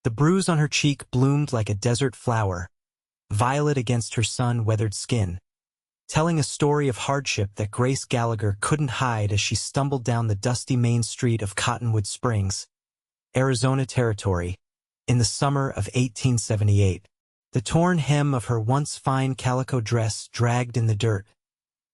The bruise on her cheek bloomed like a desert flower, violet against her sun-weathered skin, telling a story of hardship that Grace Gallagher couldn't hide as she stumbled down the dusty main street of Cottonwood Springs, Arizona Territory, in the summer of 1878. The torn hem of her once fine calico dress dragged in the dirt,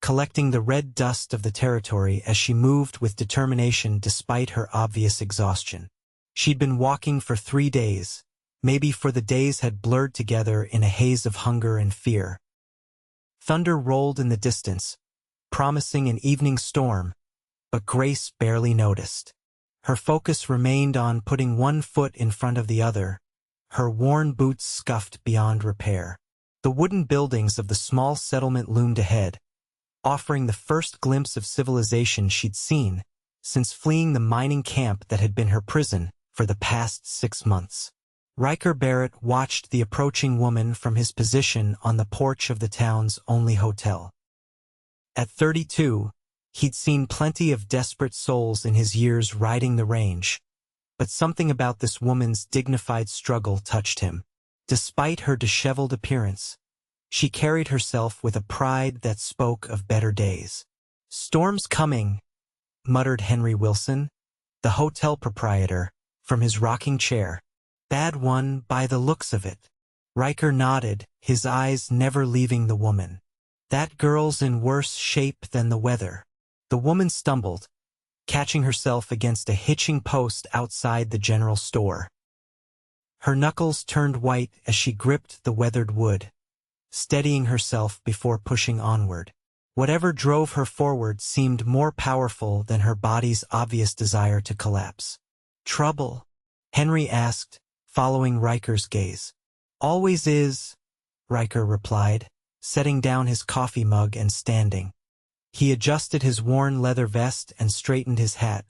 collecting the red dust of the territory as she moved with determination despite her obvious exhaustion. She'd been walking for 3 days, maybe for the days had blurred together in a haze of hunger and fear. Thunder rolled in the distance, promising an evening storm, but Grace barely noticed. Her focus remained on putting one foot in front of the other, her worn boots scuffed beyond repair. The wooden buildings of the small settlement loomed ahead, offering the first glimpse of civilization she'd seen since fleeing the mining camp that had been her prison for the past 6 months. Riker Barrett watched the approaching woman from his position on the porch of the town's only hotel. At 32, he'd seen plenty of desperate souls in his years riding the range, but something about this woman's dignified struggle touched him. Despite her disheveled appearance, she carried herself with a pride that spoke of better days. "Storm's coming," muttered Henry Wilson, the hotel proprietor, from his rocking chair. "Bad one by the looks of it." Riker nodded, his eyes never leaving the woman. "That girl's in worse shape than the weather." The woman stumbled, catching herself against a hitching post outside the general store. Her knuckles turned white as she gripped the weathered wood, steadying herself before pushing onward. Whatever drove her forward seemed more powerful than her body's obvious desire to collapse. "Trouble?" Henry asked, following Riker's gaze. "Always is," Riker replied, setting down his coffee mug and standing. He adjusted his worn leather vest and straightened his hat,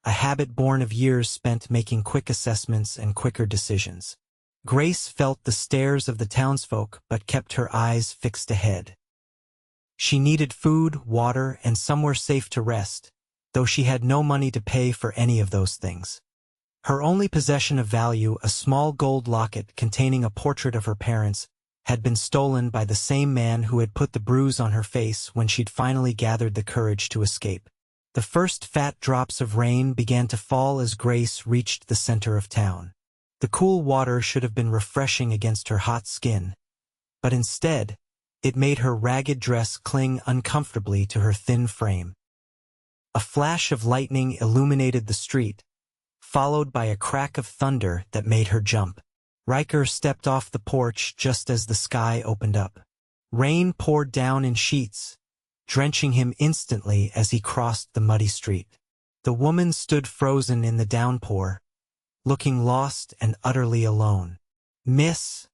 a habit born of years spent making quick assessments and quicker decisions. Grace felt the stares of the townsfolk but kept her eyes fixed ahead. She needed food, water, and somewhere safe to rest, though she had no money to pay for any of those things. Her only possession of value, a small gold locket containing a portrait of her parents, had been stolen by the same man who had put the bruise on her face when she'd finally gathered the courage to escape. The first fat drops of rain began to fall as Grace reached the center of town. The cool water should have been refreshing against her hot skin, but instead, it made her ragged dress cling uncomfortably to her thin frame. A flash of lightning illuminated the street, followed by a crack of thunder that made her jump. Riker stepped off the porch just as the sky opened up. Rain poured down in sheets, drenching him instantly as he crossed the muddy street. The woman stood frozen in the downpour, looking lost and utterly alone. "Miss,"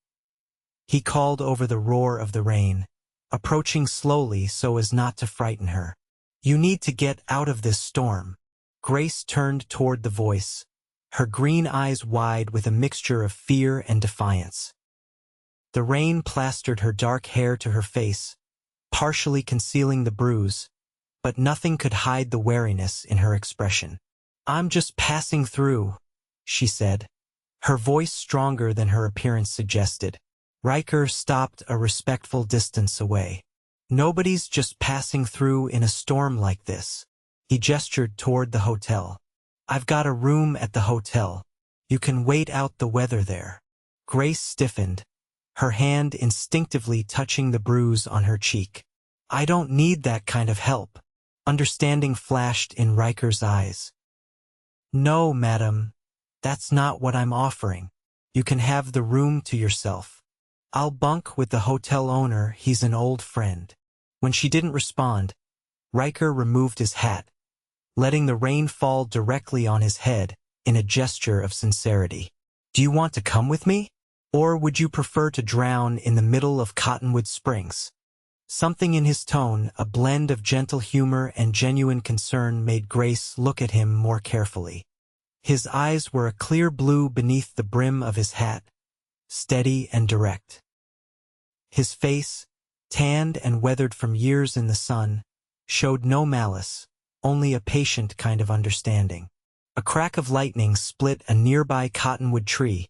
he called over the roar of the rain, approaching slowly so as not to frighten her. "You need to get out of this storm." Grace turned toward the voice, her green eyes wide with a mixture of fear and defiance. The rain plastered her dark hair to her face, partially concealing the bruise, but nothing could hide the wariness in her expression. "I'm just passing through," she said, her voice stronger than her appearance suggested. Riker stopped a respectful distance away. "Nobody's just passing through in a storm like this." He gestured toward the hotel. "I've got a room at the hotel. You can wait out the weather there." Grace stiffened, her hand instinctively touching the bruise on her cheek. "I don't need that kind of help." Understanding flashed in Riker's eyes. "No, madam, that's not what I'm offering. You can have the room to yourself. I'll bunk with the hotel owner, he's an old friend." When she didn't respond, Riker removed his hat, letting the rain fall directly on his head in a gesture of sincerity. "Do you want to come with me? Or would you prefer to drown in the middle of Cottonwood Springs?" Something in his tone, a blend of gentle humor and genuine concern, made Grace look at him more carefully. His eyes were a clear blue beneath the brim of his hat, steady and direct. His face, tanned and weathered from years in the sun, showed no malice, only a patient kind of understanding. A crack of lightning split a nearby cottonwood tree,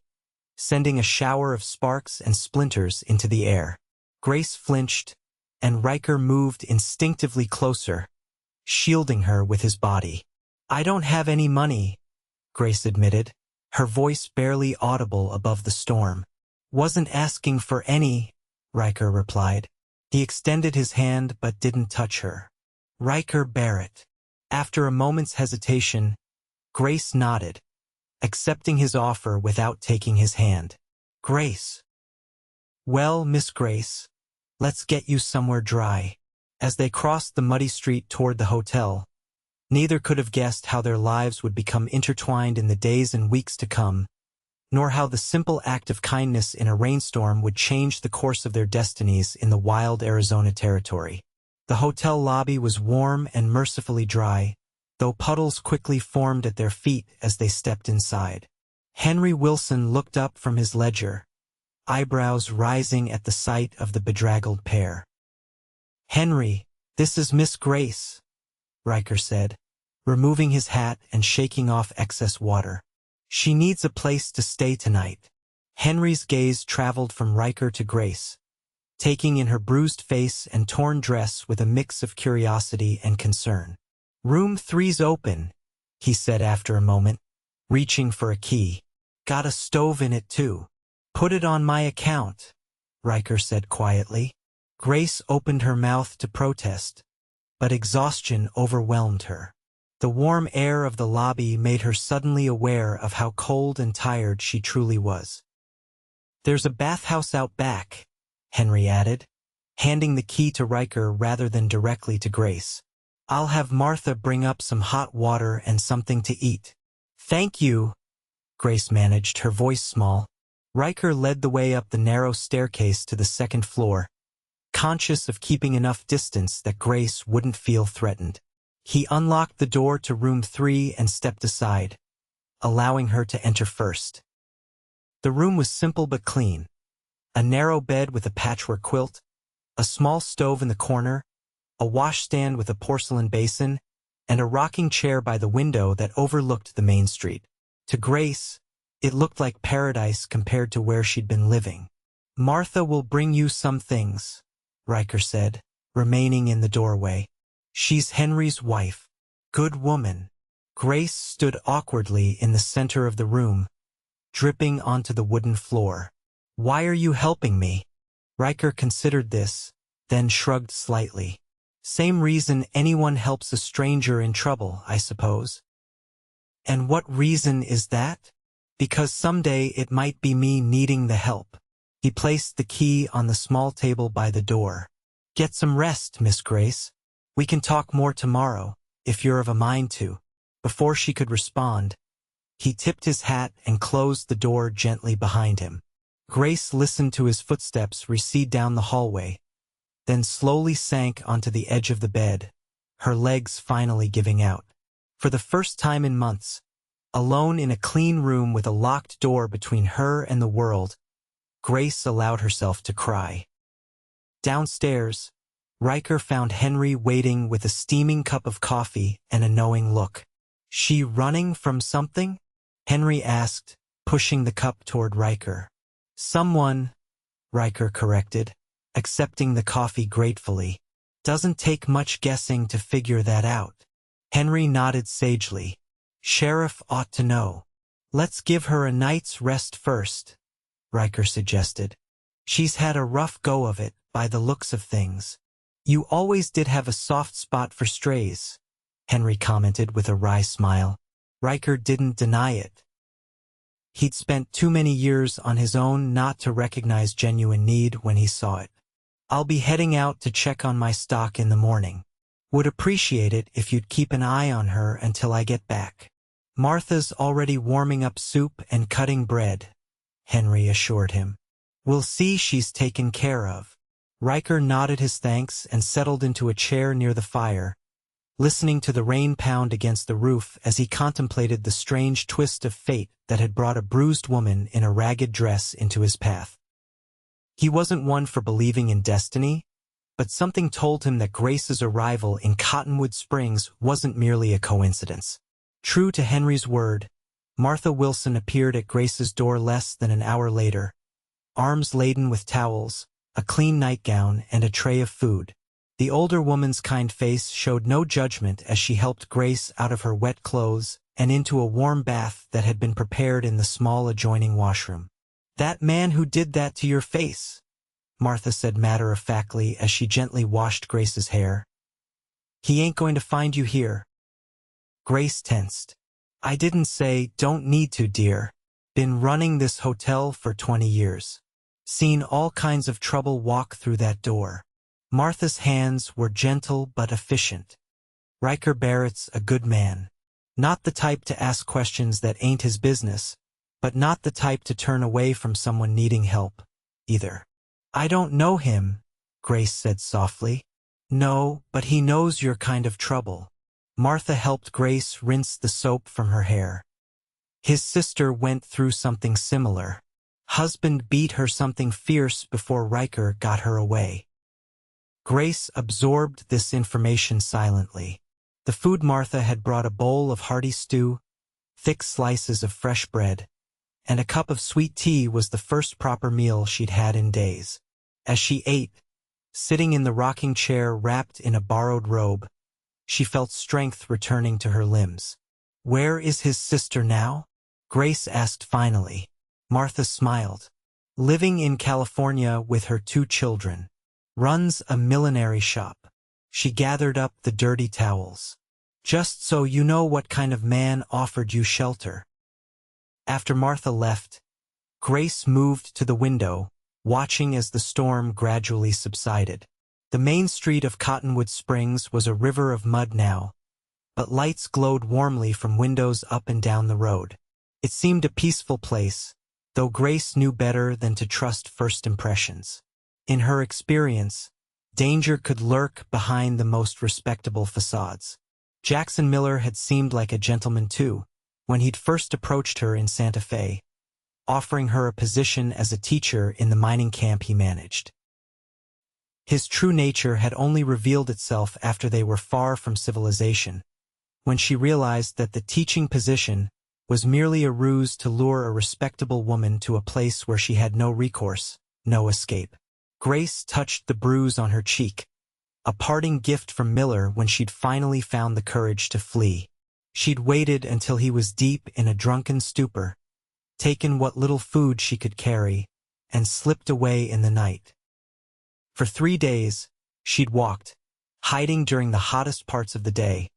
sending a shower of sparks and splinters into the air. Grace flinched, and Riker moved instinctively closer, shielding her with his body. "I don't have any money," Grace admitted, her voice barely audible above the storm. "Wasn't asking for any," Riker replied. He extended his hand but didn't touch her. "Riker Barrett." After a moment's hesitation, Grace nodded, accepting his offer without taking his hand. "Grace." "Well, Miss Grace, let's get you somewhere dry." As they crossed the muddy street toward the hotel, neither could have guessed how their lives would become intertwined in the days and weeks to come, nor how the simple act of kindness in a rainstorm would change the course of their destinies in the wild Arizona territory. The hotel lobby was warm and mercifully dry, though puddles quickly formed at their feet as they stepped inside. Henry Wilson looked up from his ledger, eyebrows rising at the sight of the bedraggled pair. "Henry, this is Miss Grace," Riker said, removing his hat and shaking off excess water. "She needs a place to stay tonight." Henry's gaze traveled from Riker to Grace, taking in her bruised face and torn dress with a mix of curiosity and concern. "Room 3's open," he said after a moment, reaching for a key. "Got a stove in it too." "Put it on my account," Riker said quietly. Grace opened her mouth to protest, but exhaustion overwhelmed her. The warm air of the lobby made her suddenly aware of how cold and tired she truly was. "There's a bathhouse out back," Henry added, handing the key to Riker rather than directly to Grace. "I'll have Martha bring up some hot water and something to eat." "Thank you," Grace managed, her voice small. Riker led the way up the narrow staircase to the second floor, conscious of keeping enough distance that Grace wouldn't feel threatened. He unlocked the door to room 3 and stepped aside, allowing her to enter first. The room was simple but clean. A narrow bed with a patchwork quilt, a small stove in the corner, a washstand with a porcelain basin, and a rocking chair by the window that overlooked the main street. To Grace, it looked like paradise compared to where she'd been living. "Martha will bring you some things," Riker said, remaining in the doorway. "She's Henry's wife. Good woman." Grace stood awkwardly in the center of the room, dripping onto the wooden floor. "Why are you helping me?" Riker considered this, then shrugged slightly. "Same reason anyone helps a stranger in trouble, I suppose." "And what reason is that?" "Because someday it might be me needing the help." He placed the key on the small table by the door. "Get some rest, Miss Grace. We can talk more tomorrow, if you're of a mind to." Before she could respond, he tipped his hat and closed the door gently behind him. Grace listened to his footsteps recede down the hallway, then slowly sank onto the edge of the bed, her legs finally giving out. For the first time in months, alone in a clean room with a locked door between her and the world, Grace allowed herself to cry. Downstairs, Riker found Henry waiting with a steaming cup of coffee and a knowing look. "She running from something?" Henry asked, pushing the cup toward Riker. "Someone," Riker corrected, accepting the coffee gratefully. "Doesn't take much guessing to figure that out." Henry nodded sagely. "Sheriff ought to know." "Let's give her a night's rest first," Riker suggested. "She's had a rough go of it, by the looks of things." "You always did have a soft spot for strays," Henry commented with a wry smile. Riker didn't deny it. He'd spent too many years on his own not to recognize genuine need when he saw it. "I'll be heading out to check on my stock in the morning. Would appreciate it if you'd keep an eye on her until I get back." "Martha's already warming up soup and cutting bread," Henry assured him. "We'll see she's taken care of." Riker nodded his thanks and settled into a chair near the fire, listening to the rain pound against the roof as he contemplated the strange twist of fate that had brought a bruised woman in a ragged dress into his path. He wasn't one for believing in destiny, but something told him that Grace's arrival in Cottonwood Springs wasn't merely a coincidence. True to Henry's word, Martha Wilson appeared at Grace's door less than an hour later, arms laden with towels, a clean nightgown, and a tray of food. The older woman's kind face showed no judgment as she helped Grace out of her wet clothes and into a warm bath that had been prepared in the small adjoining washroom. "That man who did that to your face," Martha said matter-of-factly as she gently washed Grace's hair. "He ain't going to find you here." Grace tensed. "I didn't say don't need to, dear. Been running this hotel for 20 years. Seen all kinds of trouble walk through that door." Martha's hands were gentle but efficient. "Riker Barrett's a good man. Not the type to ask questions that ain't his business, but not the type to turn away from someone needing help, either." "I don't know him," Grace said softly. "No, but he knows your kind of trouble." Martha helped Grace rinse the soap from her hair. "His sister went through something similar. Husband beat her something fierce before Riker got her away." Grace absorbed this information silently. The food Martha had brought: a bowl of hearty stew, thick slices of fresh bread, and a cup of sweet tea was the first proper meal she'd had in days. As she ate, sitting in the rocking chair wrapped in a borrowed robe, she felt strength returning to her limbs. "Where is his sister now?" Grace asked finally. Martha smiled. "Living in California with her 2 children. Runs a millinery shop." She gathered up the dirty towels. "Just so you know what kind of man offered you shelter." After Martha left, Grace moved to the window, watching as the storm gradually subsided. The main street of Cottonwood Springs was a river of mud now, but lights glowed warmly from windows up and down the road. It seemed a peaceful place, though Grace knew better than to trust first impressions. In her experience, danger could lurk behind the most respectable facades. Jackson Miller had seemed like a gentleman too, when he'd first approached her in Santa Fe, offering her a position as a teacher in the mining camp he managed. His true nature had only revealed itself after they were far from civilization, when she realized that the teaching position was merely a ruse to lure a respectable woman to a place where she had no recourse, no escape. Grace touched the bruise on her cheek, a parting gift from Miller when she'd finally found the courage to flee. She'd waited until he was deep in a drunken stupor, taken what little food she could carry, and slipped away in the night. For 3 days, she'd walked, hiding during the hottest parts of the day,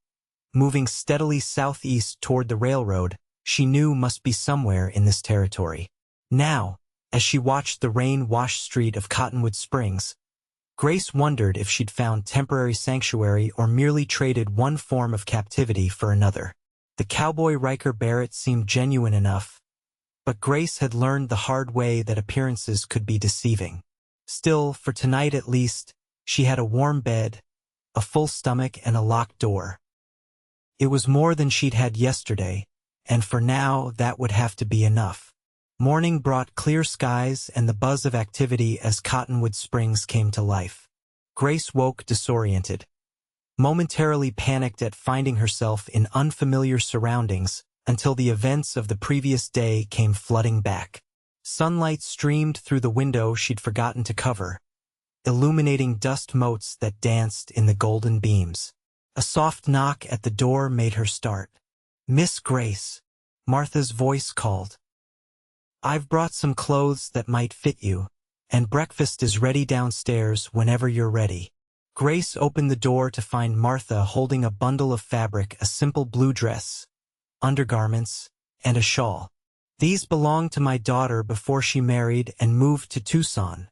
moving steadily southeast toward the railroad she knew must be somewhere in this territory. Now, as she watched the rain-washed street of Cottonwood Springs, Grace wondered if she'd found temporary sanctuary or merely traded one form of captivity for another. The cowboy Riker Barrett seemed genuine enough, but Grace had learned the hard way that appearances could be deceiving. Still, for tonight at least, she had a warm bed, a full stomach, and a locked door. It was more than she'd had yesterday, and for now that would have to be enough. Morning brought clear skies and the buzz of activity as Cottonwood Springs came to life. Grace woke disoriented, momentarily panicked at finding herself in unfamiliar surroundings until the events of the previous day came flooding back. Sunlight streamed through the window she'd forgotten to cover, illuminating dust motes that danced in the golden beams. A soft knock at the door made her start. "Miss Grace," Martha's voice called. "I've brought some clothes that might fit you, and breakfast is ready downstairs whenever you're ready." Grace opened the door to find Martha holding a bundle of fabric, a simple blue dress, undergarments, and a shawl. "These belonged to my daughter before she married and moved to Tucson,"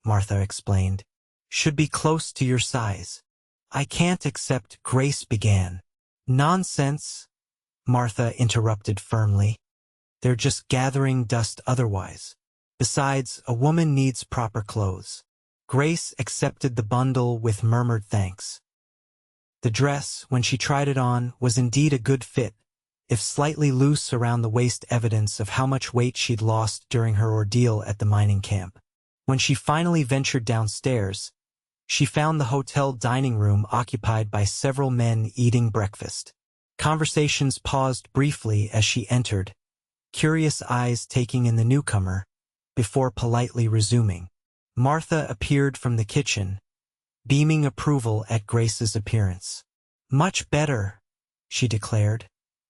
Martha explained. "Should be close to your size." "I can't accept," Grace began. "Nonsense," Martha interrupted firmly. "They're just gathering dust otherwise. Besides, a woman needs proper clothes." Grace accepted the bundle with murmured thanks. The dress, when she tried it on, was indeed a good fit, if slightly loose around the waist, evidence of how much weight she'd lost during her ordeal at the mining camp. When she finally ventured downstairs, she found the hotel dining room occupied by several men eating breakfast. Conversations paused briefly as she entered, curious eyes taking in the newcomer, before politely resuming. Martha appeared from the kitchen, beaming approval at Grace's appearance. "Much better," she declared,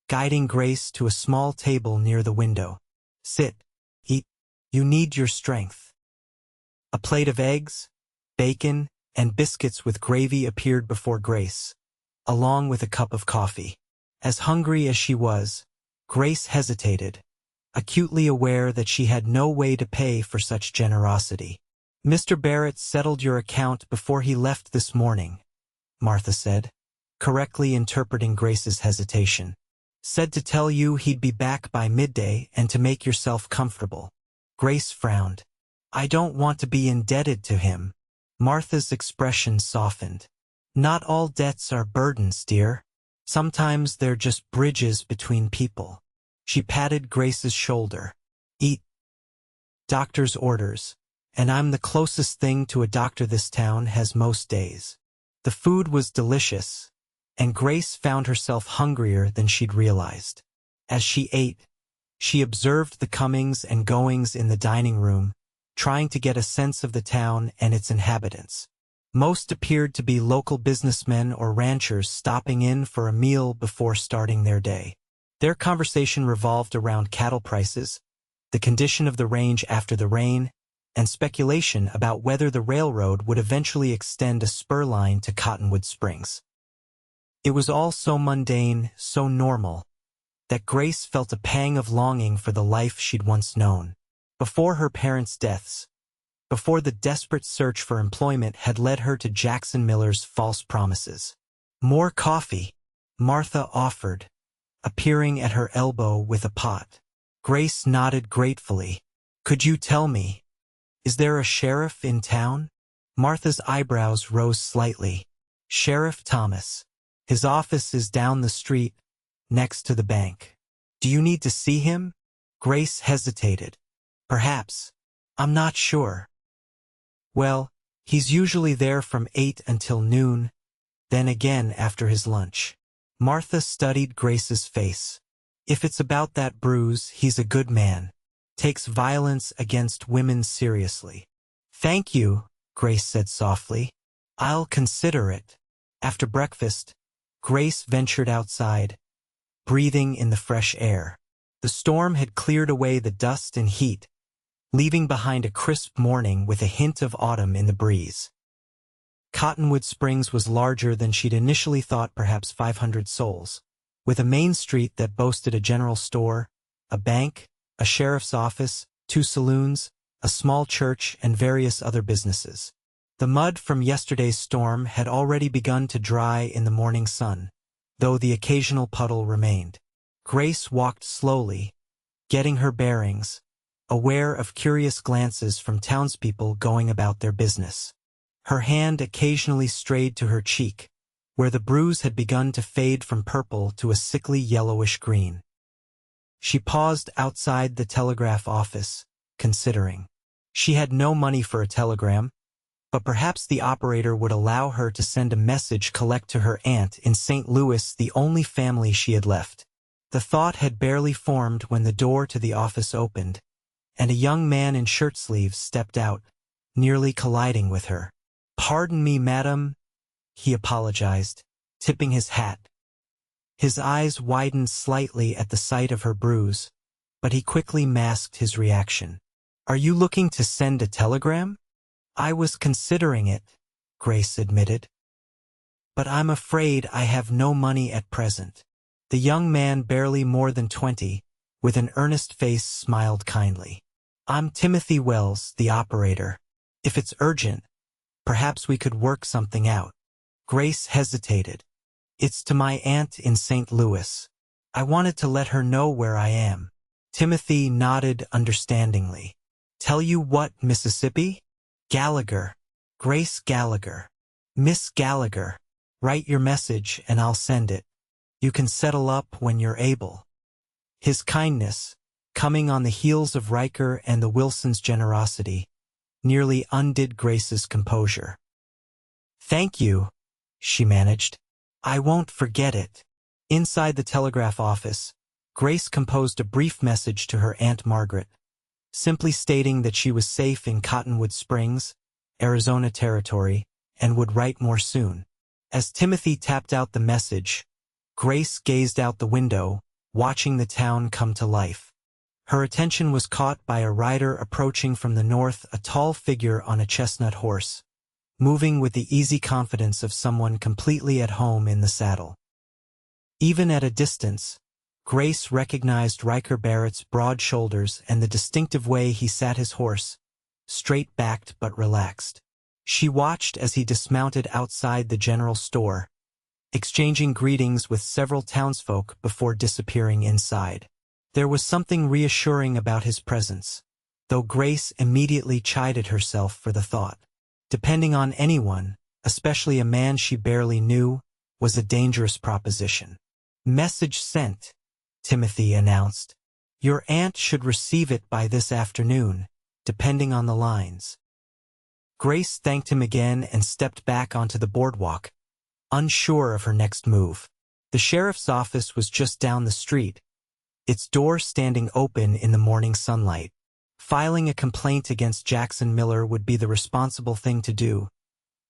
guiding Grace to a small table near the window. "Sit, eat. You need your strength." A plate of eggs, bacon, and biscuits with gravy appeared before Grace, along with a cup of coffee. As hungry as she was, Grace hesitated, acutely aware that she had no way to pay for such generosity. "Mr. Barrett settled your account before he left this morning," Martha said, correctly interpreting Grace's hesitation. "Said to tell you he'd be back by midday and to make yourself comfortable." Grace frowned. "I don't want to be indebted to him." Martha's expression softened. "Not all debts are burdens, dear. Sometimes they're just bridges between people." She patted Grace's shoulder. "Eat. Doctor's orders, and I'm the closest thing to a doctor this town has most days." The food was delicious, and Grace found herself hungrier than she'd realized. As she ate, she observed the comings and goings in the dining room, trying to get a sense of the town and its inhabitants. Most appeared to be local businessmen or ranchers stopping in for a meal before starting their day. Their conversation revolved around cattle prices, the condition of the range after the rain, and speculation about whether the railroad would eventually extend a spur line to Cottonwood Springs. It was all so mundane, so normal, that Grace felt a pang of longing for the life she'd once known. Before her parents' deaths, before the desperate search for employment had led her to Jackson Miller's false promises. "More coffee," Martha offered, appearing at her elbow with a pot. Grace nodded gratefully. "Could you tell me, is there a sheriff in town?" Martha's eyebrows rose slightly. "Sheriff Thomas. His office is down the street, next to the bank." "Do you need to see him?" Grace hesitated. "Perhaps. I'm not sure." "Well, he's usually there from 8 until noon, then again after his lunch." Martha studied Grace's face. "If it's about that Bruise, he's a good man. Takes violence against women seriously." "Thank you," Grace said softly. "I'll consider it." After breakfast, Grace ventured outside, breathing in the fresh air. The storm had cleared away the dust and heat, leaving behind a crisp morning with a hint of autumn in the breeze. Cottonwood Springs was larger than she'd initially thought, perhaps 500 souls, with a main street that boasted a general store, a bank, a sheriff's office, 2 saloons, a small church, and various other businesses. The mud from yesterday's storm had already begun to dry in the morning sun, though the occasional puddle remained. Grace walked slowly, getting her bearings, aware of curious glances from townspeople going about their business. Her hand occasionally strayed to her cheek, where the bruise had begun to fade from purple to a sickly yellowish green. She paused outside the telegraph office, considering. She had no money for a telegram, but perhaps the operator would allow her to send a message collect to her aunt in St. Louis, the only family she had left. The thought had barely formed when the door to the office opened, and a young man in shirt sleeves stepped out, nearly colliding with her. "Pardon me, madam," he apologized, tipping his hat. His eyes widened slightly at the sight of her bruise, but he quickly masked his reaction. "Are you looking to send a telegram?" "I was considering it," Grace admitted. "But I'm afraid I have no money at present." The young man, barely more than 20, with an earnest face, smiled kindly. "I'm Timothy Wells, the operator. If it's urgent, perhaps we could work something out." Grace hesitated. "It's to my aunt in St. Louis. I wanted to let her know where I am." Timothy nodded understandingly. "Tell you what, Mississippi? Gallagher. Grace Gallagher. Miss Gallagher. Write your message and I'll send it. You can settle up when you're able." His kindness, coming on the heels of Riker and the Wilsons' generosity, nearly undid Grace's composure. "Thank you," she managed. "I won't forget it." Inside the telegraph office, Grace composed a brief message to her Aunt Margaret, simply stating that she was safe in Cottonwood Springs, Arizona territory, and would write more soon. As Timothy tapped out the message, Grace gazed out the window, watching the town come to life. Her attention was caught by a rider approaching from the north, a tall figure on a chestnut horse, moving with the easy confidence of someone completely at home in the saddle. Even at a distance, Grace recognized Riker Barrett's broad shoulders and the distinctive way he sat his horse, straight-backed but relaxed. She watched as he dismounted outside the general store, exchanging greetings with several townsfolk before disappearing inside. There was something reassuring about his presence, though Grace immediately chided herself for the thought. Depending on anyone, especially a man she barely knew, was a dangerous proposition. "Message sent," Timothy announced. "Your aunt should receive it by this afternoon, depending on the lines." Grace thanked him again and stepped back onto the boardwalk, unsure of her next move. The sheriff's office was just down the street, its door standing open in the morning sunlight. Filing a complaint against Jackson Miller would be the responsible thing to do,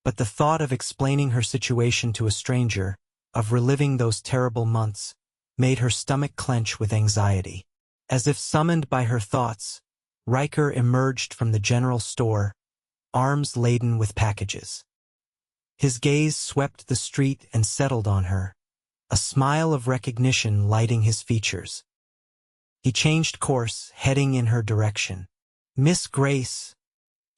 but the thought of explaining her situation to a stranger, of reliving those terrible months, made her stomach clench with anxiety. As if summoned by her thoughts, Riker emerged from the general store, arms laden with packages. His gaze swept the street and settled on her, a smile of recognition lighting his features. He changed course, heading in her direction. "Miss Grace,"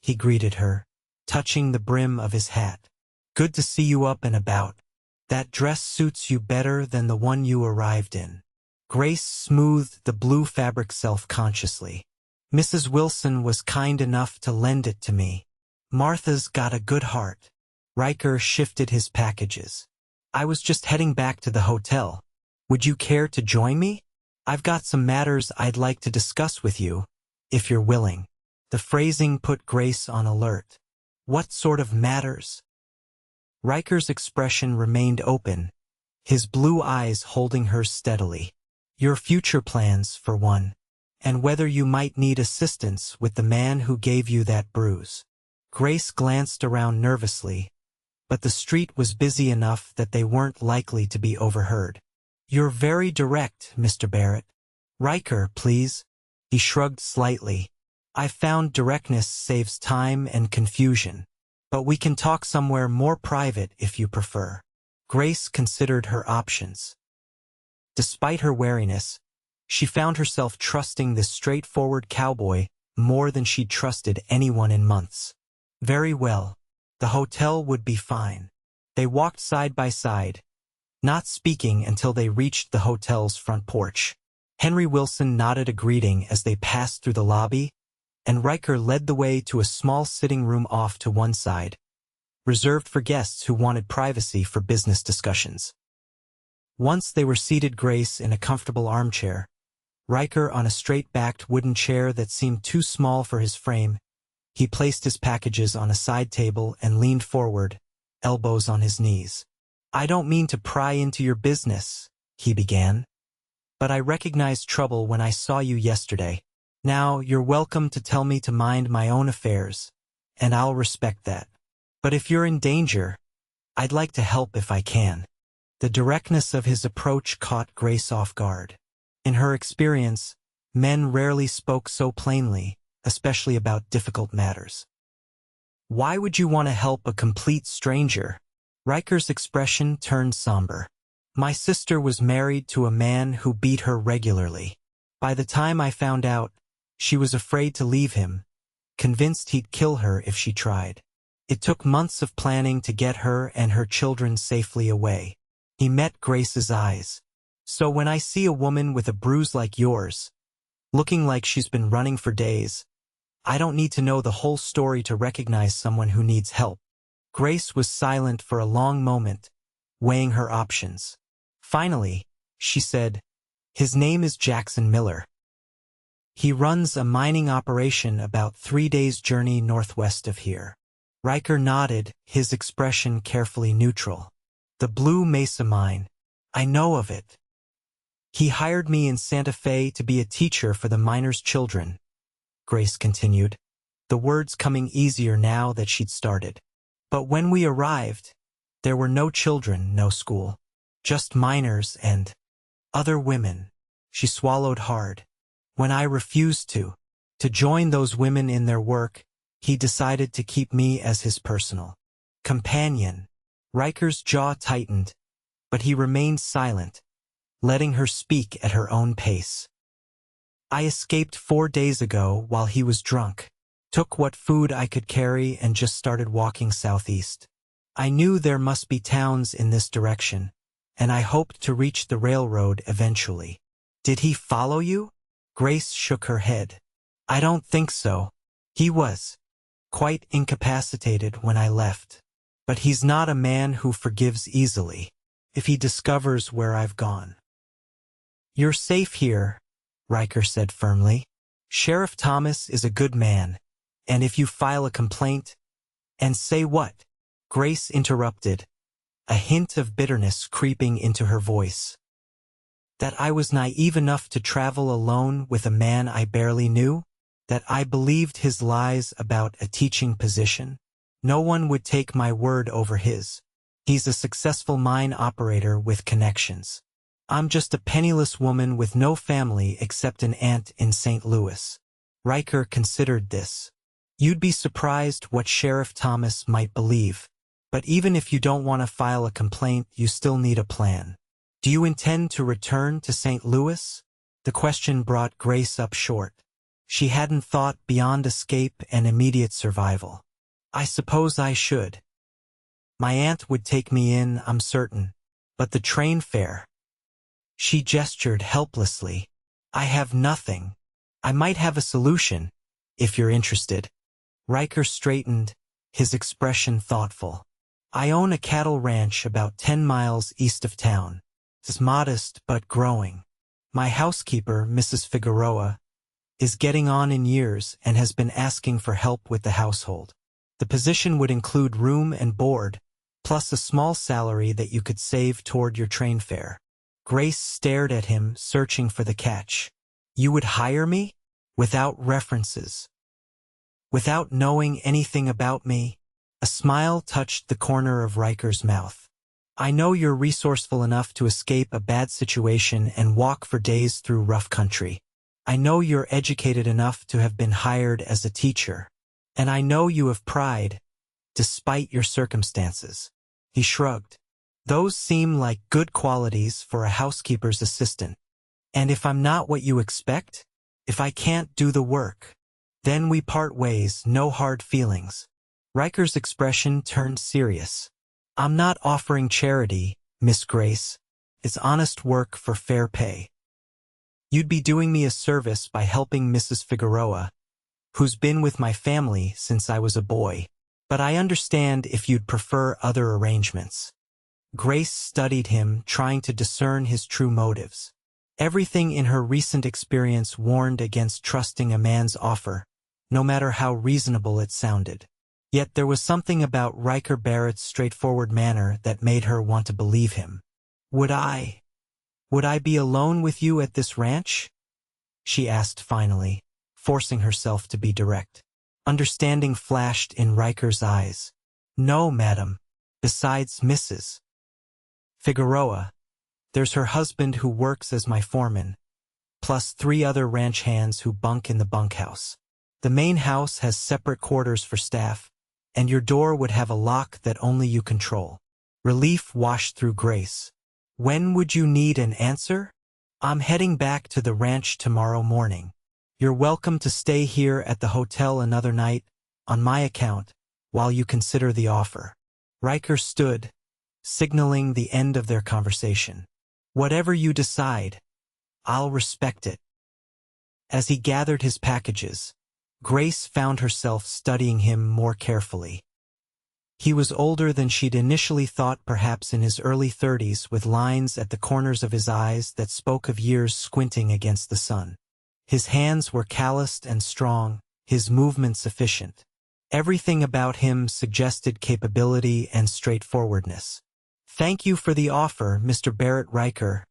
he greeted her, touching the brim of his hat. "Good to see you up and about. That dress suits you better than the one you arrived in." Grace smoothed the blue fabric self-consciously. "Mrs. Wilson was kind enough to lend it to me. Martha's got a good heart." Riker shifted his packages. "I was just heading back to the hotel. Would you care to join me? I've got some matters I'd like to discuss with you, if you're willing." The phrasing put Grace on alert. What sort of matters? Riker's expression remained open, his blue eyes holding hers steadily. "Your future plans, for one, and whether you might need assistance with the man who gave you that bruise." Grace glanced around nervously, but the street was busy enough that they weren't likely to be overheard. "You're very direct, Mr. Barrett." "Riker, please." He shrugged slightly. "I found directness saves time and confusion. But we can talk somewhere more private if you prefer." Grace considered her options. Despite her wariness, she found herself trusting this straightforward cowboy more than she'd trusted anyone in months. Very well. The hotel would be fine. They walked side by side, not speaking until they reached the hotel's front porch. Henry Wilson nodded a greeting as they passed through the lobby, and Riker led the way to a small sitting room off to one side, reserved for guests who wanted privacy for business discussions. Once they were seated, Grace in a comfortable armchair, Riker on a straight-backed wooden chair that seemed too small for his frame. He placed his packages on a side table and leaned forward, elbows on his knees. "I don't mean to pry into your business," he began, "but I recognized trouble when I saw you yesterday. Now, you're welcome to tell me to mind my own affairs, and I'll respect that. But if you're in danger, I'd like to help if I can." The directness of his approach caught Grace off guard. In her experience, men rarely spoke so plainly, especially about difficult matters. "Why would you want to help a complete stranger?" Riker's expression turned somber. "My sister was married to a man who beat her regularly. By the time I found out, she was afraid to leave him, convinced he'd kill her if she tried. It took months of planning to get her and her children safely away." He met Grace's eyes. "So when I see a woman with a bruise like yours, looking like she's been running for days, I don't need to know the whole story to recognize someone who needs help." Grace was silent for a long moment, weighing her options. Finally, she said, "His name is Jackson Miller. He runs a mining operation about 3 days' journey northwest of here." Riker nodded, his expression carefully neutral. "The Blue Mesa Mine. I know of it. He hired me in Santa Fe to be a teacher for the miners' children, Grace continued, the words coming easier now that she'd started. But when we arrived, there were no children, no school. Just miners and other women. She swallowed hard. When I refused to join those women in their work, he decided to keep me as his personal companion. Riker's jaw tightened, but he remained silent, letting her speak at her own pace. I escaped 4 days ago while he was drunk, took what food I could carry and just started walking southeast. I knew there must be towns in this direction, and I hoped to reach the railroad eventually. Did he follow you? Grace shook her head. I don't think so. He was quite incapacitated when I left. But he's not a man who forgives easily, if he discovers where I've gone. You're safe here, Riker said firmly. Sheriff Thomas is a good man, and if you file a complaint— And say what? Grace interrupted, a hint of bitterness creeping into her voice. That I was naive enough to travel alone with a man I barely knew? That I believed his lies about a teaching position? No one would take my word over his. He's a successful mine operator with connections. I'm just a penniless woman with no family except an aunt in St. Louis. Riker considered this. You'd be surprised what Sheriff Thomas might believe. But even if you don't want to file a complaint, you still need a plan. Do you intend to return to St. Louis? The question brought Grace up short. She hadn't thought beyond escape and immediate survival. I suppose I should. My aunt would take me in, I'm certain. But the train fare. She gestured helplessly. I have nothing. I might have a solution, if you're interested. Riker straightened, his expression thoughtful. I own a cattle ranch about 10 miles east of town. It's modest but growing. My housekeeper, Mrs. Figueroa, is getting on in years and has been asking for help with the household. The position would include room and board, plus a small salary that you could save toward your train fare. Grace stared at him, searching for the catch. You would hire me? Without references? Without knowing anything about me? A smile touched the corner of Riker's mouth. I know you're resourceful enough to escape a bad situation and walk for days through rough country. I know you're educated enough to have been hired as a teacher. And I know you have pride, despite your circumstances. He shrugged. Those seem like good qualities for a housekeeper's assistant. And if I'm not what you expect, if I can't do the work, then we part ways, no hard feelings. Riker's expression turned serious. I'm not offering charity, Miss Grace. It's honest work for fair pay. You'd be doing me a service by helping Mrs. Figueroa, who's been with my family since I was a boy, but I understand if you'd prefer other arrangements. Grace studied him, trying to discern his true motives. Everything in her recent experience warned against trusting a man's offer, no matter how reasonable it sounded. Yet there was something about Riker Barrett's straightforward manner that made her want to believe him. Would I be alone with you at this ranch? She asked finally, forcing herself to be direct. Understanding flashed in Riker's eyes. No, madam. Besides Mrs. Figueroa, there's her husband who works as my foreman, plus 3 other ranch hands who bunk in the bunkhouse. The main house has separate quarters for staff, and your door would have a lock that only you control. Relief washed through Grace. When would you need an answer? I'm heading back to the ranch tomorrow morning. You're welcome to stay here at the hotel another night, on my account, while you consider the offer. Riker stood, signaling the end of their conversation. Whatever you decide, I'll respect it. As he gathered his packages, Grace found herself studying him more carefully. He was older than she'd initially thought, perhaps in his early 30s, with lines at the corners of his eyes that spoke of years squinting against the sun. His hands were calloused and strong, his movements efficient. Everything about him suggested capability and straightforwardness. Thank you for the offer, Mr. Barrett Riker,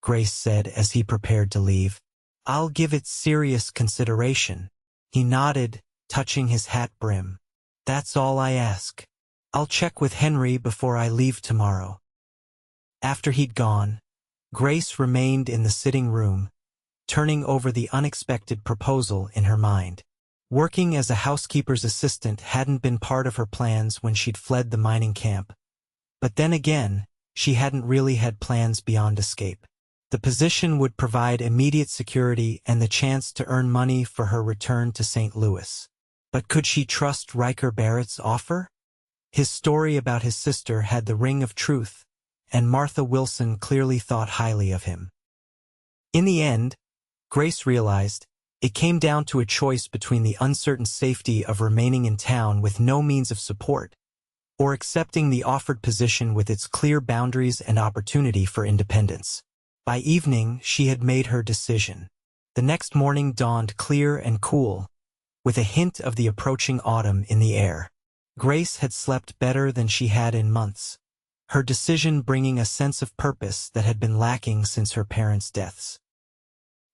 Grace said as he prepared to leave. I'll give it serious consideration. He nodded, touching his hat brim. That's all I ask. I'll check with Henry before I leave tomorrow. After he'd gone, Grace remained in the sitting room, turning over the unexpected proposal in her mind. Working as a housekeeper's assistant hadn't been part of her plans when she'd fled the mining camp. But then again, she hadn't really had plans beyond escape. The position would provide immediate security and the chance to earn money for her return to St. Louis. But could she trust Riker Barrett's offer? His story about his sister had the ring of truth, and Martha Wilson clearly thought highly of him. In the end, Grace realized, it came down to a choice between the uncertain safety of remaining in town with no means of support, or accepting the offered position with its clear boundaries and opportunity for independence. By evening, she had made her decision. The next morning dawned clear and cool, with a hint of the approaching autumn in the air. Grace had slept better than she had in months, her decision bringing a sense of purpose that had been lacking since her parents' deaths.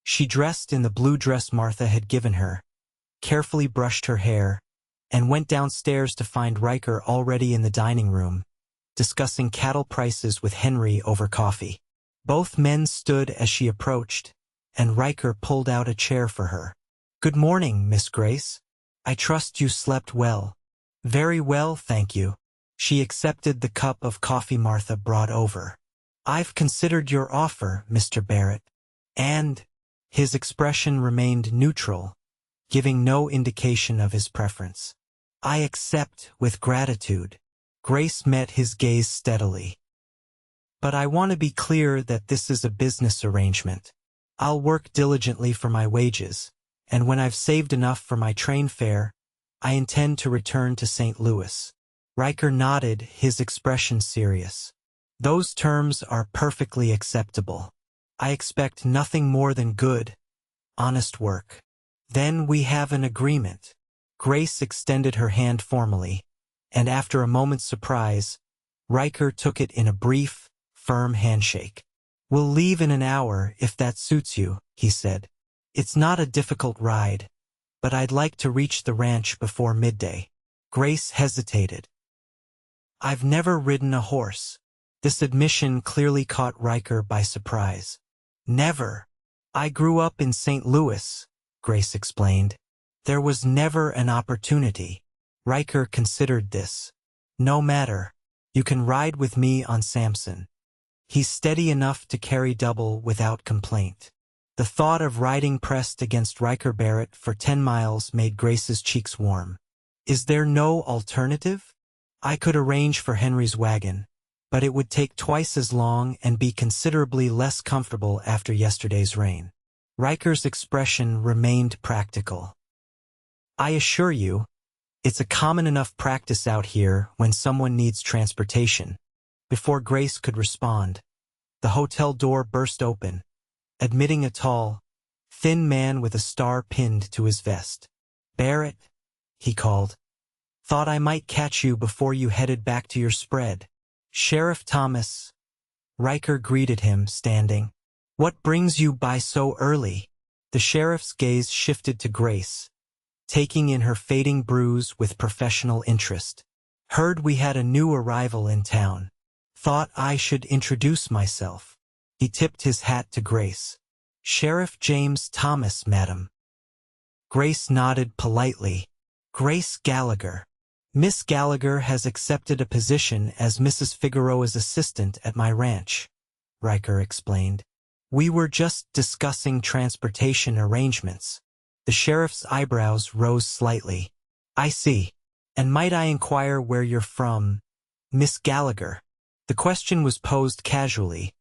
She dressed in the blue dress Martha had given her, carefully brushed her hair, and went downstairs to find Riker already in the dining room, discussing cattle prices with Henry over coffee. Both men stood as she approached, and Riker pulled out a chair for her. "Good morning, Miss Grace. I trust you slept well." "Very well, thank you." She accepted the cup of coffee Martha brought over. "I've considered your offer, Mr. Barrett." And his expression remained neutral, giving no indication of his preference. "I accept with gratitude." Grace met his gaze steadily. "But I want to be clear that this is a business arrangement. I'll work diligently for my wages, and when I've saved enough for my train fare, I intend to return to St. Louis." Riker nodded, his expression serious. "Those terms are perfectly acceptable. I expect nothing more than good, honest work." "Then we have an agreement." Grace extended her hand formally, and after a moment's surprise, Riker took it in a brief, firm handshake. "We'll leave in an hour if that suits you," he said. "It's not a difficult ride, but I'd like to reach the ranch before midday." Grace hesitated. "I've never ridden a horse." This admission clearly caught Riker by surprise. "Never. I grew up in St. Louis," Grace explained. "There was never an opportunity." Riker considered this. "No matter. You can ride with me on Samson. He's steady enough to carry double without complaint." The thought of riding pressed against Riker Barrett for 10 miles made Grace's cheeks warm. "Is there no alternative?" "I could arrange for Henry's wagon, but it would take twice as long and be considerably less comfortable after yesterday's rain." Riker's expression remained practical. "I assure you, it's a common enough practice out here when someone needs transportation." Before Grace could respond, the hotel door burst open, admitting a tall, thin man with a star pinned to his vest. "Barrett," he called. "Thought I might catch you before you headed back to your spread." "Sheriff Thomas." Riker greeted him, standing. "What brings you by so early?" The sheriff's gaze shifted to Grace, taking in her fading Bruise with professional interest. "Heard we had a new arrival in town. Thought I should introduce myself." He tipped his hat to Grace. "Sheriff James Thomas, madam." Grace nodded politely. "Grace Gallagher. Miss Gallagher has accepted a position as Mrs. Figueroa's assistant at my ranch," Riker explained. "We were just discussing transportation arrangements." The sheriff's eyebrows rose slightly. "I see. And might I inquire where you're from, Miss Gallagher?" The question was posed casually,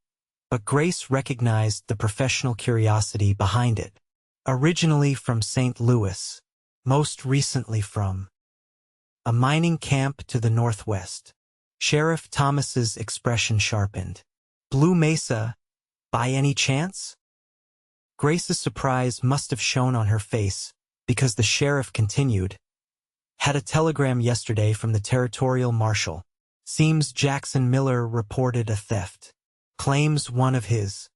but Grace recognized the professional curiosity behind it. "Originally from St. Louis, most recently from a mining camp to the northwest." Sheriff Thomas's expression sharpened. "Blue Mesa, by any chance?" Grace's surprise must have shown on her face, because the sheriff continued. "Had a telegram yesterday from the territorial marshal. Seems Jackson Miller reported a theft. Claims one of his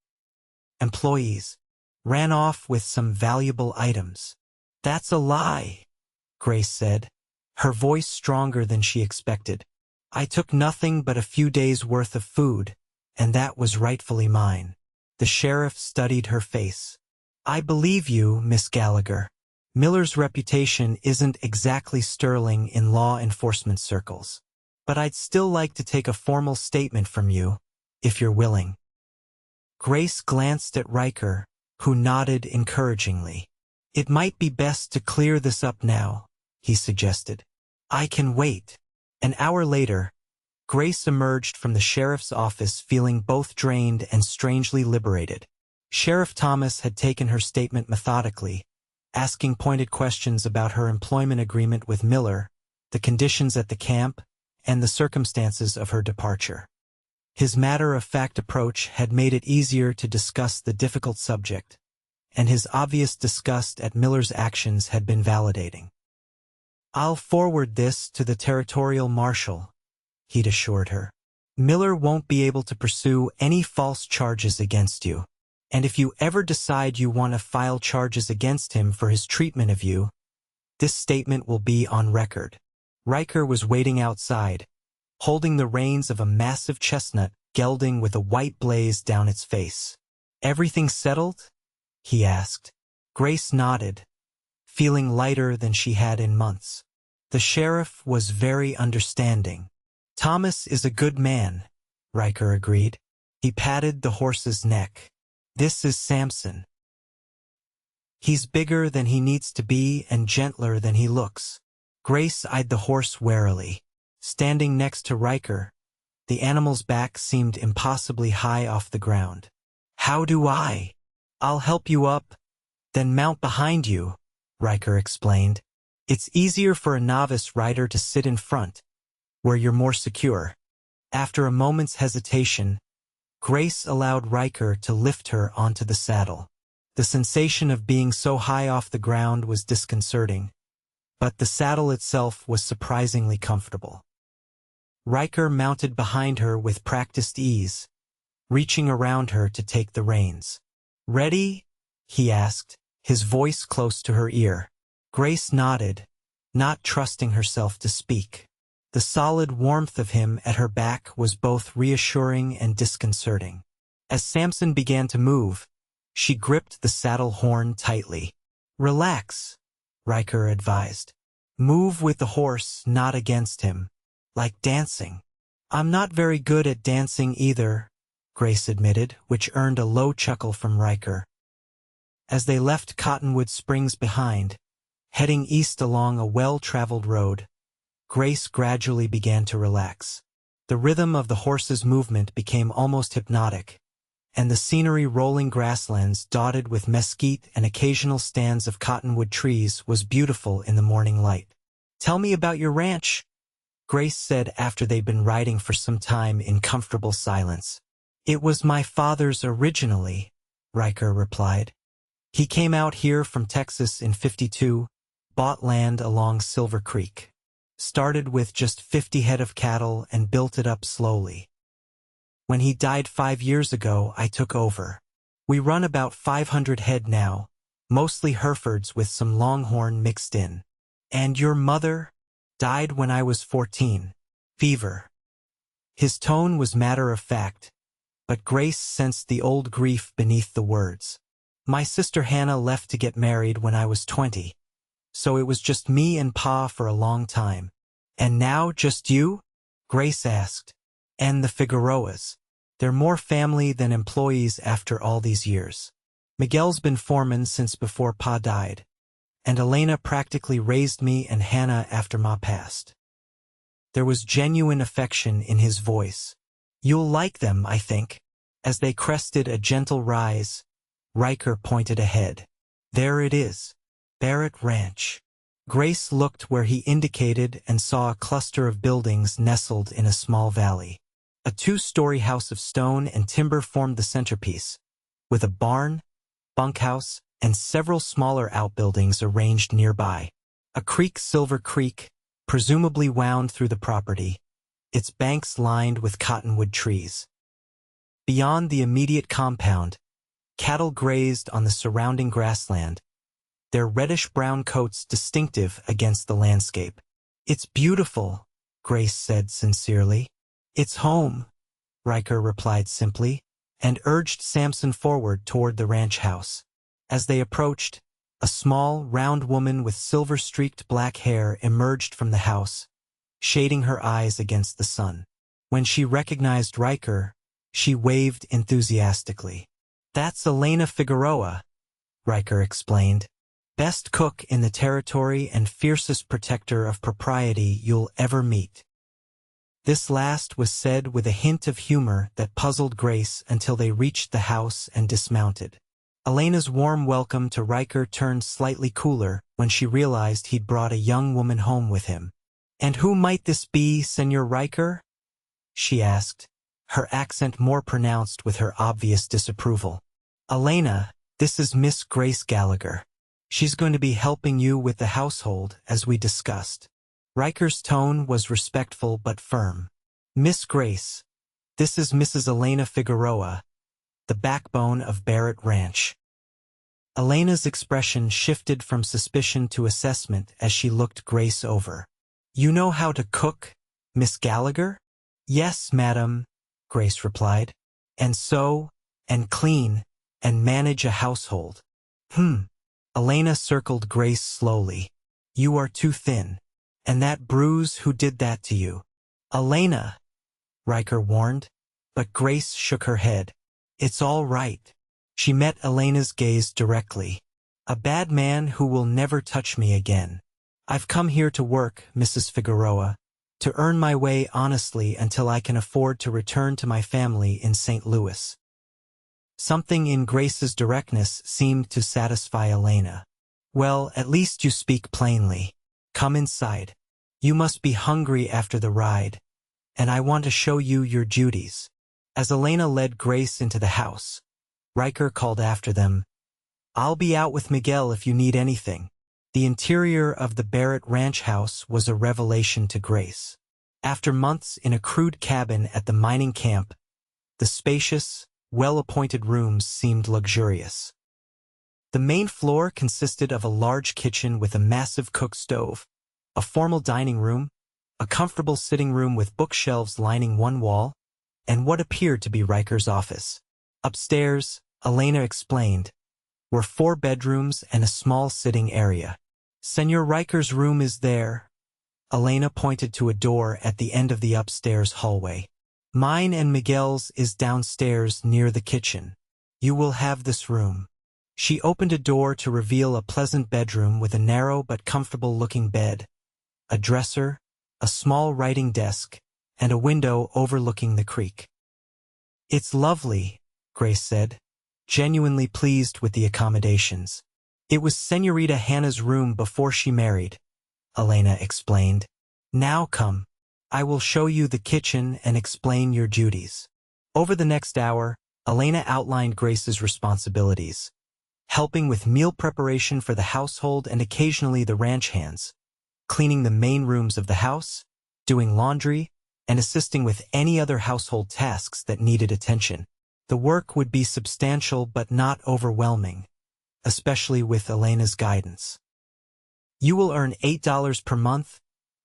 employees, ran off with some valuable items. "That's a lie," Grace said, her voice stronger than she expected. "I took nothing but a few days' worth of food, and that was rightfully mine." The sheriff studied her face. "I believe you, Miss Gallagher. Miller's reputation isn't exactly sterling in law enforcement circles. But I'd still like to take a formal statement from you, if you're willing." Grace glanced at Riker, who nodded encouragingly. "It might be best to clear this up now," he suggested. "I can wait." An hour later, Grace emerged from the sheriff's office feeling both drained and strangely liberated. Sheriff Thomas had taken her statement methodically, asking pointed questions about her employment agreement with Miller, the conditions at the camp, and the circumstances of her departure. His matter-of-fact approach had made it easier to discuss the difficult subject, and his obvious disgust at Miller's actions had been validating. "I'll forward this to the territorial marshal," he'd assured her. "Miller won't be able to pursue any false charges against you, and if you ever decide you want to file charges against him for his treatment of you, this statement will be on record." Riker was waiting outside, holding the reins of a massive chestnut gelding with a white blaze down its face. "Everything settled?" he asked. Grace nodded, feeling lighter than she had in months. The sheriff was very understanding. "Thomas is a good man," Riker agreed. He patted the horse's neck. "This is Samson. He's bigger than he needs to be and gentler than he looks." Grace eyed the horse warily. Standing next to Riker, the animal's back seemed impossibly high off the ground. "How do I? I'll help you up, then mount behind you," Riker explained. "It's easier for a novice rider to sit in front, where you're more secure." After a moment's hesitation, Grace allowed Riker to lift her onto the saddle. The sensation of being so high off the ground was disconcerting, but the saddle itself was surprisingly comfortable. Riker mounted behind her with practiced ease, reaching around her to take the reins. "Ready?" he asked, his voice close to her ear. Grace nodded, not trusting herself to speak. The solid warmth of him at her back was both reassuring and disconcerting. As Samson began to move, she gripped the saddle horn tightly. "Relax," Riker advised. "Move with the horse, not against him. Like dancing." "I'm not very good at dancing either," Grace admitted, which earned a low chuckle from Riker. As they left Cottonwood Springs behind, heading east along a well-traveled road, Grace gradually began to relax. The rhythm of the horse's movement became almost hypnotic, and the scenery rolling grasslands dotted with mesquite and occasional stands of cottonwood trees was beautiful in the morning light. "Tell me about your ranch," Grace said after they'd been riding for some time in comfortable silence. "It was my father's originally," Riker replied. "He came out here from Texas in '52, bought land along Silver Creek. Started with just 50 head of cattle and built it up slowly. When he died 5 years ago, I took over. We run about 500 head now, mostly Herefords with some Longhorn mixed in." "And your mother?" "Died when I was 14. Fever." His tone was matter-of-fact, but Grace sensed the old grief beneath the words. "My sister Hannah left to get married when I was 20. So it was just me and Pa for a long time." "And now just you?" Grace asked. "And the Figueroas. They're more family than employees after all these years. Miguel's been foreman since before Pa died, and Elena practically raised me and Hannah after Ma passed." There was genuine affection in his voice. "You'll like them, I think." As they crested a gentle rise, Riker pointed ahead. "There it is. Barrett Ranch." Grace looked where he indicated and saw a cluster of buildings nestled in a small valley. A 2-story house of stone and timber formed the centerpiece, with a barn, bunkhouse, and several smaller outbuildings arranged nearby. A creek, Silver Creek, presumably wound through the property, its banks lined with cottonwood trees. Beyond the immediate compound, Cattle grazed on the surrounding grassland, their reddish-brown coats distinctive against the landscape. "It's beautiful," Grace said sincerely. "It's home," Riker replied simply, and urged Samson forward toward the ranch house. As they approached, a small, round woman with silver-streaked black hair emerged from the house, shading her eyes against the sun. When she recognized Riker, she waved enthusiastically. "That's Elena Figueroa," Riker explained. "Best cook in the territory and fiercest protector of propriety you'll ever meet." This last was said with a hint of humor that puzzled Grace until they reached the house and dismounted. Elena's warm welcome to Riker turned slightly cooler when she realized he'd brought a young woman home with him. "And who might this be, Senor Riker?" she asked, her accent more pronounced with her obvious disapproval. "Elena, this is Miss Grace Gallagher. She's going to be helping you with the household, as we discussed." Riker's tone was respectful but firm. "Miss Grace, this is Mrs. Elena Figueroa, the backbone of Barrett Ranch." Elena's expression shifted from suspicion to assessment as she looked Grace over. "You know how to cook, Miss Gallagher?" "Yes, madam," Grace replied. "And sew, and clean, and manage a household." Elena circled Grace slowly. "You are too thin. And that Bruise, who did that to you?" "Elena," Riker warned, but Grace shook her head. "It's all right." She met Elena's gaze directly. "A bad man who will never touch me again. I've come here to work, Mrs. Figueroa, to earn my way honestly until I can afford to return to my family in St. Louis." Something in Grace's directness seemed to satisfy Elena. "Well, at least you speak plainly. Come inside. You must be hungry after the ride, and I want to show you your duties." As Elena led Grace into the house, Riker called after them, "I'll be out with Miguel if you need anything." The interior of the Barrett Ranch house was a revelation to Grace. After months in a crude cabin at the mining camp, the spacious, well-appointed rooms seemed luxurious. The main floor consisted of a large kitchen with a massive cook stove, a formal dining room, a comfortable sitting room with bookshelves lining one wall, and what appeared to be Riker's office. Upstairs, Elena explained, were 4 bedrooms and a small sitting area. "Senor Riker's room is there." Elena pointed to a door at the end of the upstairs hallway. "Mine and Miguel's is downstairs near the kitchen. You will have this room." She opened a door to reveal a pleasant bedroom with a narrow but comfortable-looking bed, a dresser, a small writing desk, and a window overlooking the creek. "It's lovely," Grace said, genuinely pleased with the accommodations. "It was Senorita Hannah's room before she married," Elena explained. "Now come. I will show you the kitchen and explain your duties." Over the next hour, Elena outlined Grace's responsibilities, helping with meal preparation for the household and occasionally the ranch hands, cleaning the main rooms of the house, doing laundry, and assisting with any other household tasks that needed attention. The work would be substantial but not overwhelming, especially with Elena's guidance. "You will earn $8 per month,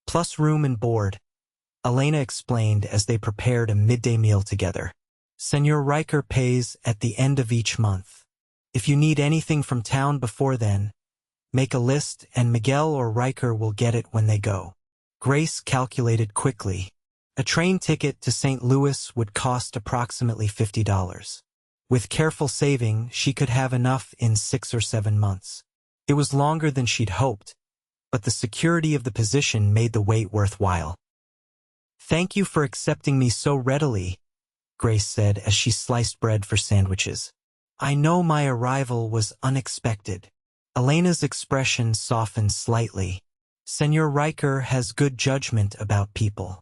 plus room and board," Elena explained as they prepared a midday meal together. "Senor Riker pays at the end of each month. If you need anything from town before then, make a list and Miguel or Riker will get it when they go." Grace calculated quickly. A train ticket to St. Louis would cost approximately $50. With careful saving, she could have enough in 6 or 7 months. It was longer than she'd hoped, but the security of the position made the wait worthwhile. "Thank you for accepting me so readily," Grace said as she sliced bread for sandwiches. "I know my arrival was unexpected." Elena's expression softened slightly. "Senor Riker has good judgment about people.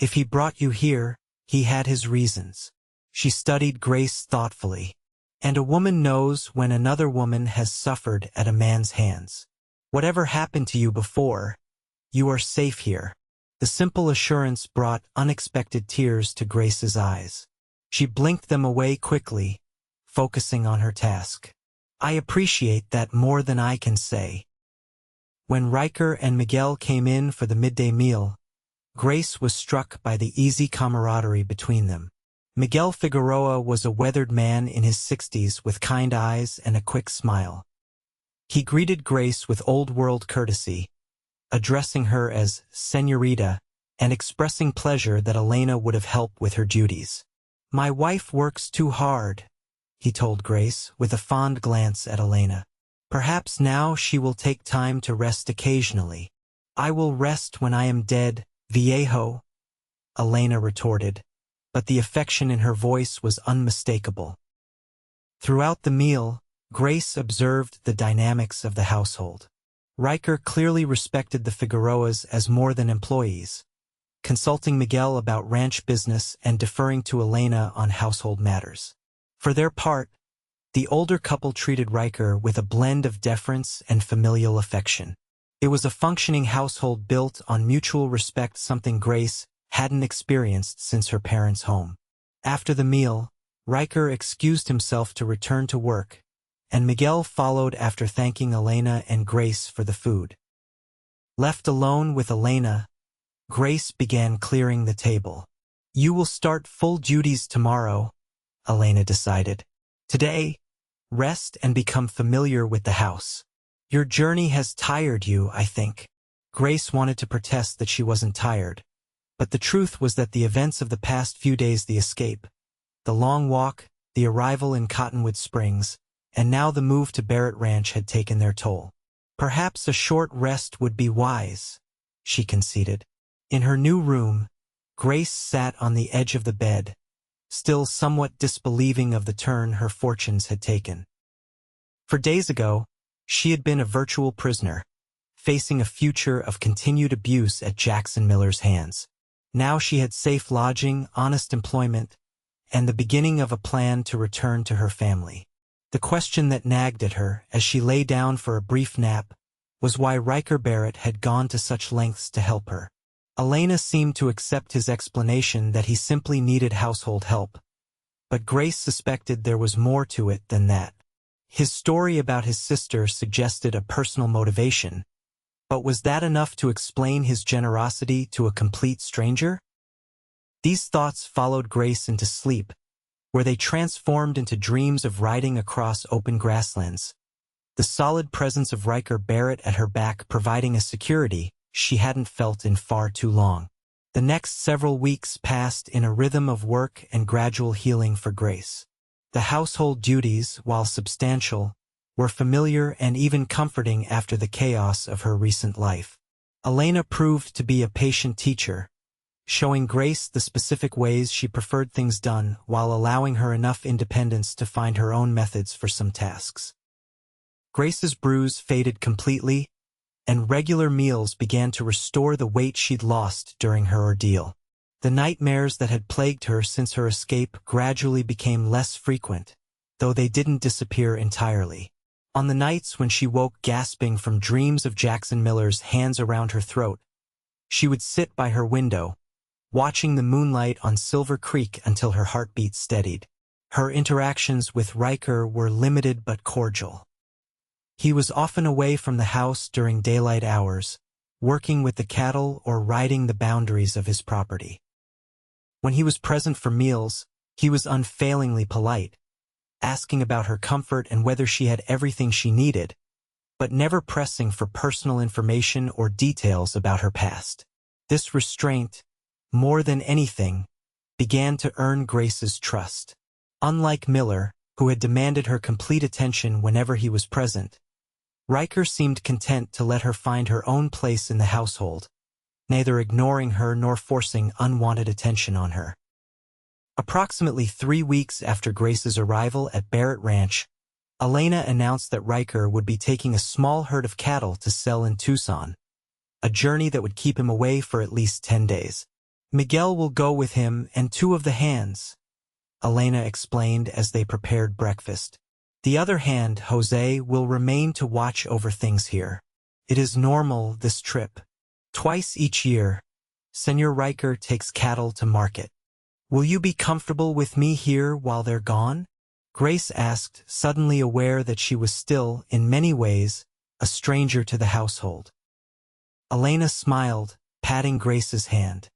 If he brought you here, he had his reasons." She studied Grace thoughtfully. "And a woman knows when another woman has suffered at a man's hands. Whatever happened to you before, you are safe here." The simple assurance brought unexpected tears to Grace's eyes. She blinked them away quickly, focusing on her task. I appreciate that more than I can say. When Riker and Miguel came in for the midday meal, Grace was struck by the easy camaraderie between them. Miguel Figueroa was a weathered man in his 60s with kind eyes and a quick smile. He greeted Grace with old-world courtesy, addressing her as Señorita and expressing pleasure that Elena would have helped with her duties. "My wife works too hard," he told Grace with a fond glance at Elena. "Perhaps now she will take time to rest occasionally." "I will rest when I am dead, viejo," Elena retorted, but the affection in her voice was unmistakable. Throughout the meal, Grace observed the dynamics of the household. Riker clearly respected the Figueroas as more than employees, consulting Miguel about ranch business and deferring to Elena on household matters. For their part, the older couple treated Riker with a blend of deference and familial affection. It was a functioning household built on mutual respect, something Grace hadn't experienced since her parents' home. After the meal, Riker excused himself to return to work, and Miguel followed after thanking Elena and Grace for the food. Left alone with Elena, Grace began clearing the table. "You will start full duties tomorrow," Elena decided. "Today, rest and become familiar with the house. Your journey has tired you, I think." Grace wanted to protest that she wasn't tired, but the truth was that the events of the past few days, the escape, the long walk, the arrival in Cottonwood Springs, and now the move to Barrett Ranch had taken their toll. "Perhaps a short rest would be wise," she conceded. In her new room, Grace sat on the edge of the bed, still somewhat disbelieving of the turn her fortunes had taken. For days ago, she had been a virtual prisoner, facing a future of continued abuse at Jackson Miller's hands. Now she had safe lodging, honest employment, and the beginning of a plan to return to her family. The question that nagged at her as she lay down for a brief nap was why Riker Barrett had gone to such lengths to help her. Elena seemed to accept his explanation that he simply needed household help, but Grace suspected there was more to it than that. His story about his sister suggested a personal motivation, but was that enough to explain his generosity to a complete stranger? These thoughts followed Grace into sleep, where they transformed into dreams of riding across open grasslands, the solid presence of Riker Barrett at her back providing a security she hadn't felt in far too long. The next several weeks passed in a rhythm of work and gradual healing for Grace. The household duties, while substantial, were familiar and even comforting after the chaos of her recent life. Elena proved to be a patient teacher, showing Grace the specific ways she preferred things done while allowing her enough independence to find her own methods for some tasks. Grace's bruise faded completely, and regular meals began to restore the weight she'd lost during her ordeal. The nightmares that had plagued her since her escape gradually became less frequent, though they didn't disappear entirely. On the nights when she woke gasping from dreams of Jackson Miller's hands around her throat, she would sit by her window, watching the moonlight on Silver Creek until her heartbeat steadied. Her interactions with Riker were limited but cordial. He was often away from the house during daylight hours, working with the cattle or riding the boundaries of his property. When he was present for meals, he was unfailingly polite, asking about her comfort and whether she had everything she needed, but never pressing for personal information or details about her past. This restraint, more than anything, began to earn Grace's trust. Unlike Miller, who had demanded her complete attention whenever he was present, Riker seemed content to let her find her own place in the household, neither ignoring her nor forcing unwanted attention on her. Approximately 3 weeks after Grace's arrival at Barrett Ranch, Elena announced that Riker would be taking a small herd of cattle to sell in Tucson, a journey that would keep him away for at least 10 days. "Miguel will go with him and 2 of the hands," Elena explained as they prepared breakfast. "The other hand, Jose, will remain to watch over things here. It is normal, this trip. Twice each year, Senor Riker takes cattle to market. Will you be comfortable with me here while they're gone?" Grace asked, suddenly aware that she was still, in many ways, a stranger to the household. Elena smiled, patting Grace's hand.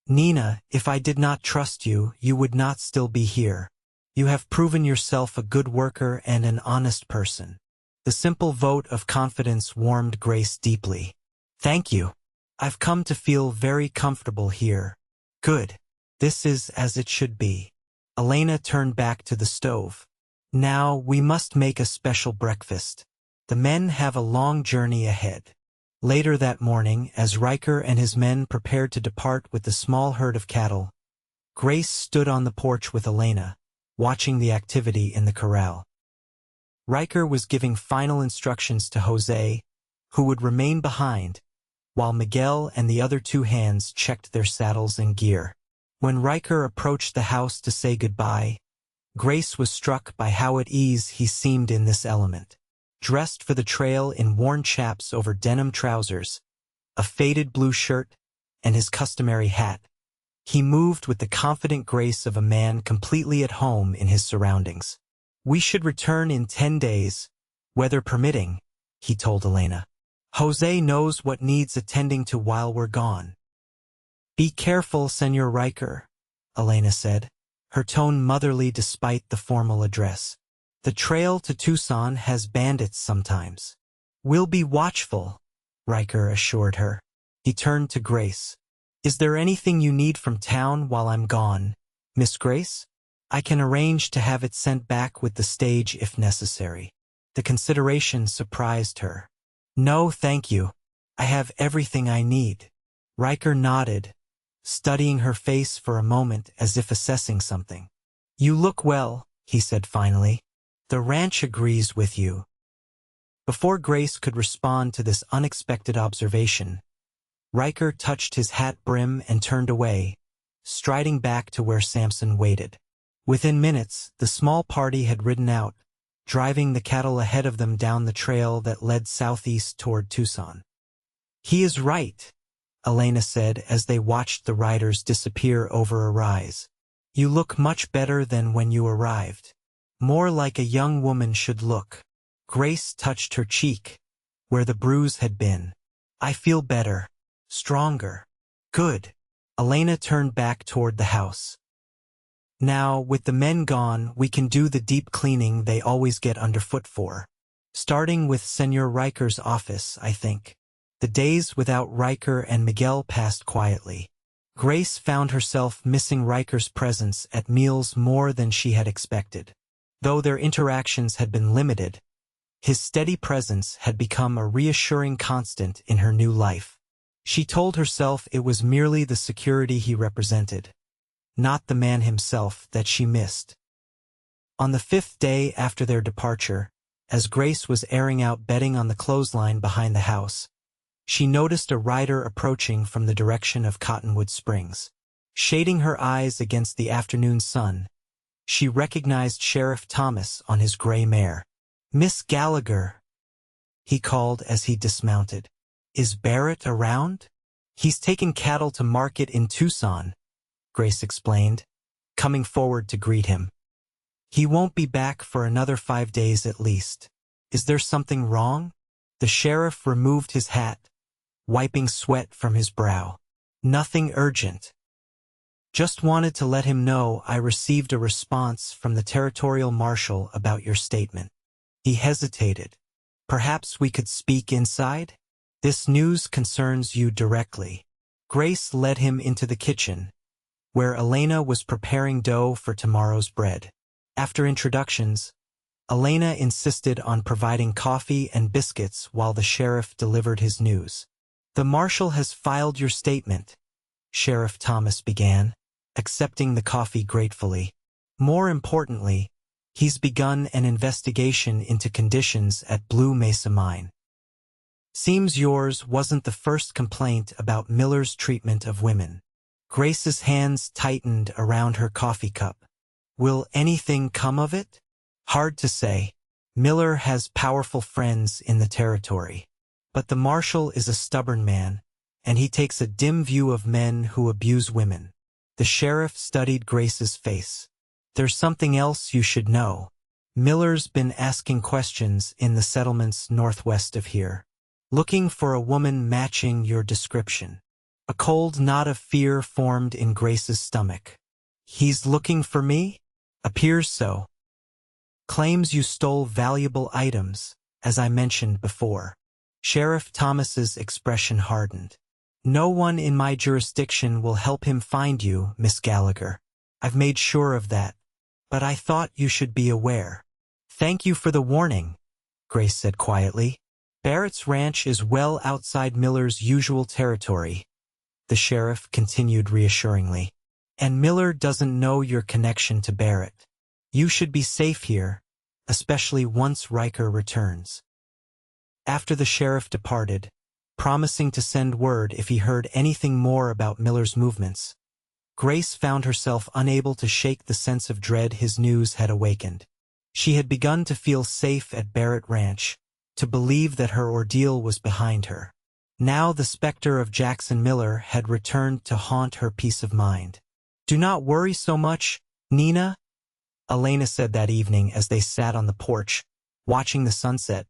Nina, if I did not trust you, you would not still be here. You have proven yourself a good worker and an honest person. The simple vote of confidence warmed Grace deeply. Thank you. I've come to feel very comfortable here. Good. This is as it should be. Elena turned back to the stove. Now we must make a special breakfast. The men have a long journey ahead. Later that morning, as Riker and his men prepared to depart with the small herd of cattle, Grace stood on the porch with Elena, watching the activity in the corral. Riker was giving final instructions to Jose, who would remain behind, while Miguel and the other two hands checked their saddles and gear. When Riker approached the house to say goodbye, Grace was struck by how at ease he seemed in this element. Dressed for the trail in worn chaps over denim trousers, a faded blue shirt, and his customary hat, he moved with the confident grace of a man completely at home in his surroundings. We should return in 10 days, weather permitting, he told Elena. Jose knows what needs attending to while we're gone. Be careful, Senor Riker, Elena said, her tone motherly despite the formal address. The trail to Tucson has bandits sometimes. We'll be watchful, Riker assured her. He turned to Grace. Is there anything you need from town while I'm gone, Miss Grace? I can arrange to have it sent back with the stage if necessary. The consideration surprised her. No, thank you. I have everything I need. Riker nodded, studying her face for a moment as if assessing something. You look well, he said finally. The ranch agrees with you. Before Grace could respond to this unexpected observation, Riker touched his hat brim and turned away, striding back to where Samson waited. Within minutes, the small party had ridden out, driving the cattle ahead of them down the trail that led southeast toward Tucson. He is right, Elena said as they watched the riders disappear over a rise. You look much better than when you arrived. More like a young woman should look. Grace touched her cheek, where the bruise had been. I feel better. Stronger. Good. Elena turned back toward the house. Now, with the men gone, we can do the deep cleaning they always get underfoot for. Starting with Senor Riker's office, I think. The days without Riker and Miguel passed quietly. Grace found herself missing Riker's presence at meals more than she had expected. Though their interactions had been limited, his steady presence had become a reassuring constant in her new life. She told herself it was merely the security he represented, not the man himself, that she missed. On the 5th day after their departure, as Grace was airing out bedding on the clothesline behind the house, she noticed a rider approaching from the direction of Cottonwood Springs. Shading her eyes against the afternoon sun, she recognized Sheriff Thomas on his gray mare. Miss Gallagher, he called as he dismounted. Is Barrett around? He's taken cattle to market in Tucson, Grace explained, coming forward to greet him. He won't be back for another 5 days at least. Is there something wrong? The sheriff removed his hat, wiping sweat from his brow. Nothing urgent. Just wanted to let him know I received a response from the territorial marshal about your statement. He hesitated. Perhaps we could speak inside? This news concerns you directly. Grace led him into the kitchen, where Elena was preparing dough for tomorrow's bread. After introductions, Elena insisted on providing coffee and biscuits while the sheriff delivered his news. The marshal has filed your statement, Sheriff Thomas began, accepting the coffee gratefully. More importantly, he's begun an investigation into conditions at Blue Mesa Mine. Seems yours wasn't the first complaint about Miller's treatment of women. Grace's hands tightened around her coffee cup. Will anything come of it? Hard to say. Miller has powerful friends in the territory. But the marshal is a stubborn man, and he takes a dim view of men who abuse women. The sheriff studied Grace's face. There's something else you should know. Miller's been asking questions in the settlements northwest of here, looking for a woman matching your description. A cold knot of fear formed in Grace's stomach. He's looking for me? Appears so. Claims you stole valuable items, as I mentioned before. Sheriff Thomas's expression hardened. No one in my jurisdiction will help him find you, Miss Gallagher. I've made sure of that. But I thought you should be aware. Thank you for the warning, Grace said quietly. Barrett's ranch is well outside Miller's usual territory, the sheriff continued reassuringly. And Miller doesn't know your connection to Barrett. You should be safe here, especially once Riker returns. After the sheriff departed, promising to send word if he heard anything more about Miller's movements, Grace found herself unable to shake the sense of dread his news had awakened. She had begun to feel safe at Barrett Ranch, to believe that her ordeal was behind her. Now the specter of Jackson Miller had returned to haunt her peace of mind. Do not worry so much, Nina, Elena said that evening as they sat on the porch, watching the sunset.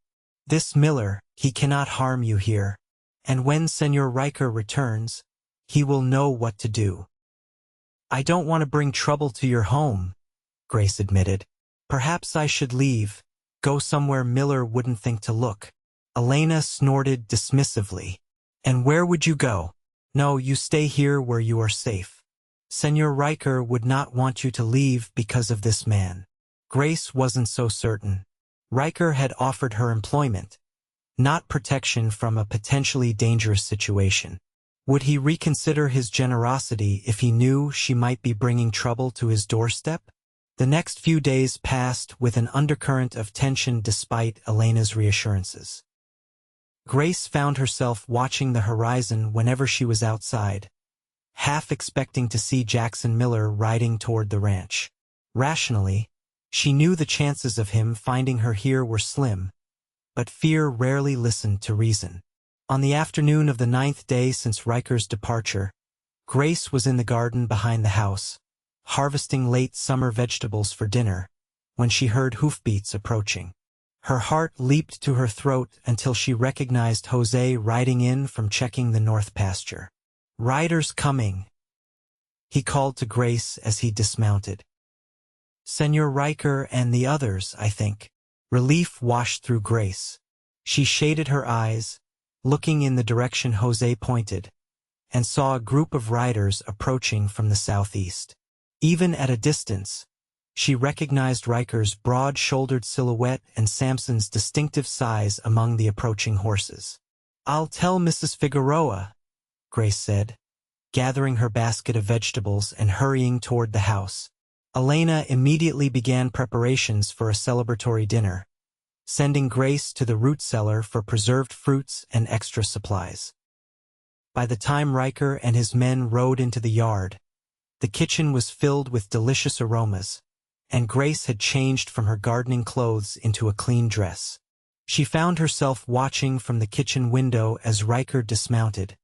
This Miller, he cannot harm you here, and when Senor Riker returns, he will know what to do. I don't want to bring trouble to your home, Grace admitted. Perhaps I should leave, go somewhere Miller wouldn't think to look. Elena snorted dismissively. And where would you go? No, you stay here where you are safe. Senor Riker would not want you to leave because of this man. Grace wasn't so certain. Riker had offered her employment, not protection from a potentially dangerous situation. Would he reconsider his generosity if he knew she might be bringing trouble to his doorstep? The next few days passed with an undercurrent of tension despite Elena's reassurances. Grace found herself watching the horizon whenever she was outside, half expecting to see Jackson Miller riding toward the ranch. Rationally, she knew the chances of him finding her here were slim, but fear rarely listened to reason. On the afternoon of the 9th day since Riker's departure, Grace was in the garden behind the house, harvesting late summer vegetables for dinner, when she heard hoofbeats approaching. Her heart leaped to her throat until she recognized Jose riding in from checking the north pasture. Riders coming, he called to Grace as he dismounted. Senor Riker and the others, I think. Relief washed through Grace. She shaded her eyes, looking in the direction Jose pointed, and saw a group of riders approaching from the southeast. Even at a distance, she recognized Riker's broad-shouldered silhouette and Samson's distinctive size among the approaching horses. I'll tell Mrs. Figueroa, Grace said, gathering her basket of vegetables and hurrying toward the house. Elena immediately began preparations for a celebratory dinner, sending Grace to the root cellar for preserved fruits and extra supplies. By the time Riker and his men rode into the yard, the kitchen was filled with delicious aromas, and Grace had changed from her gardening clothes into a clean dress. She found herself watching from the kitchen window as Riker dismounted,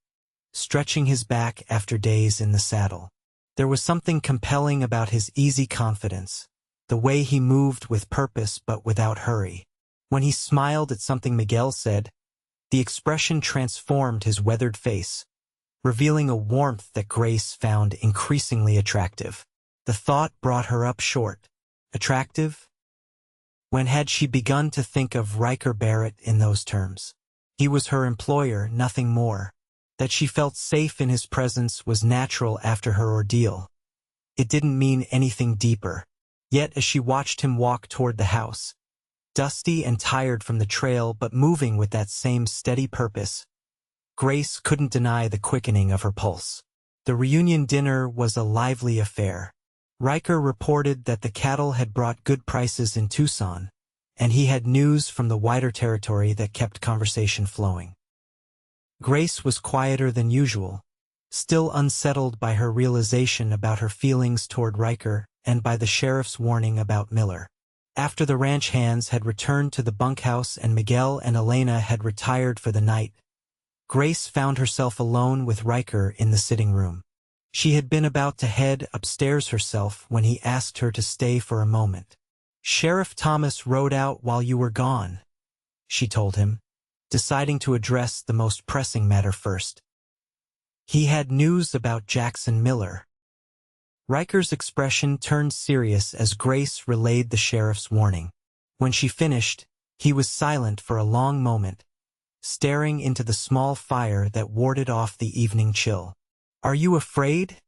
stretching his back after days in the saddle. There was something compelling about his easy confidence, the way he moved with purpose but without hurry. When he smiled at something Miguel said, the expression transformed his weathered face, revealing a warmth that Grace found increasingly attractive. The thought brought her up short. Attractive? When had she begun to think of Riker Barrett in those terms? He was her employer, nothing more. That she felt safe in his presence was natural after her ordeal. It didn't mean anything deeper. Yet as she watched him walk toward the house, dusty and tired from the trail but moving with that same steady purpose, Grace couldn't deny the quickening of her pulse. The reunion dinner was a lively affair. Riker reported that the cattle had brought good prices in Tucson, and he had news from the wider territory that kept conversation flowing. Grace was quieter than usual, still unsettled by her realization about her feelings toward Riker and by the sheriff's warning about Miller. After the ranch hands had returned to the bunkhouse and Miguel and Elena had retired for the night, Grace found herself alone with Riker in the sitting room. She had been about to head upstairs herself when he asked her to stay for a moment. Sheriff Thomas rode out while you were gone, she told him, deciding to address the most pressing matter first. He had news about Jackson Miller. Riker's expression turned serious as Grace relayed the sheriff's warning. When she finished, he was silent for a long moment, staring into the small fire that warded off the evening chill. "Are you afraid?"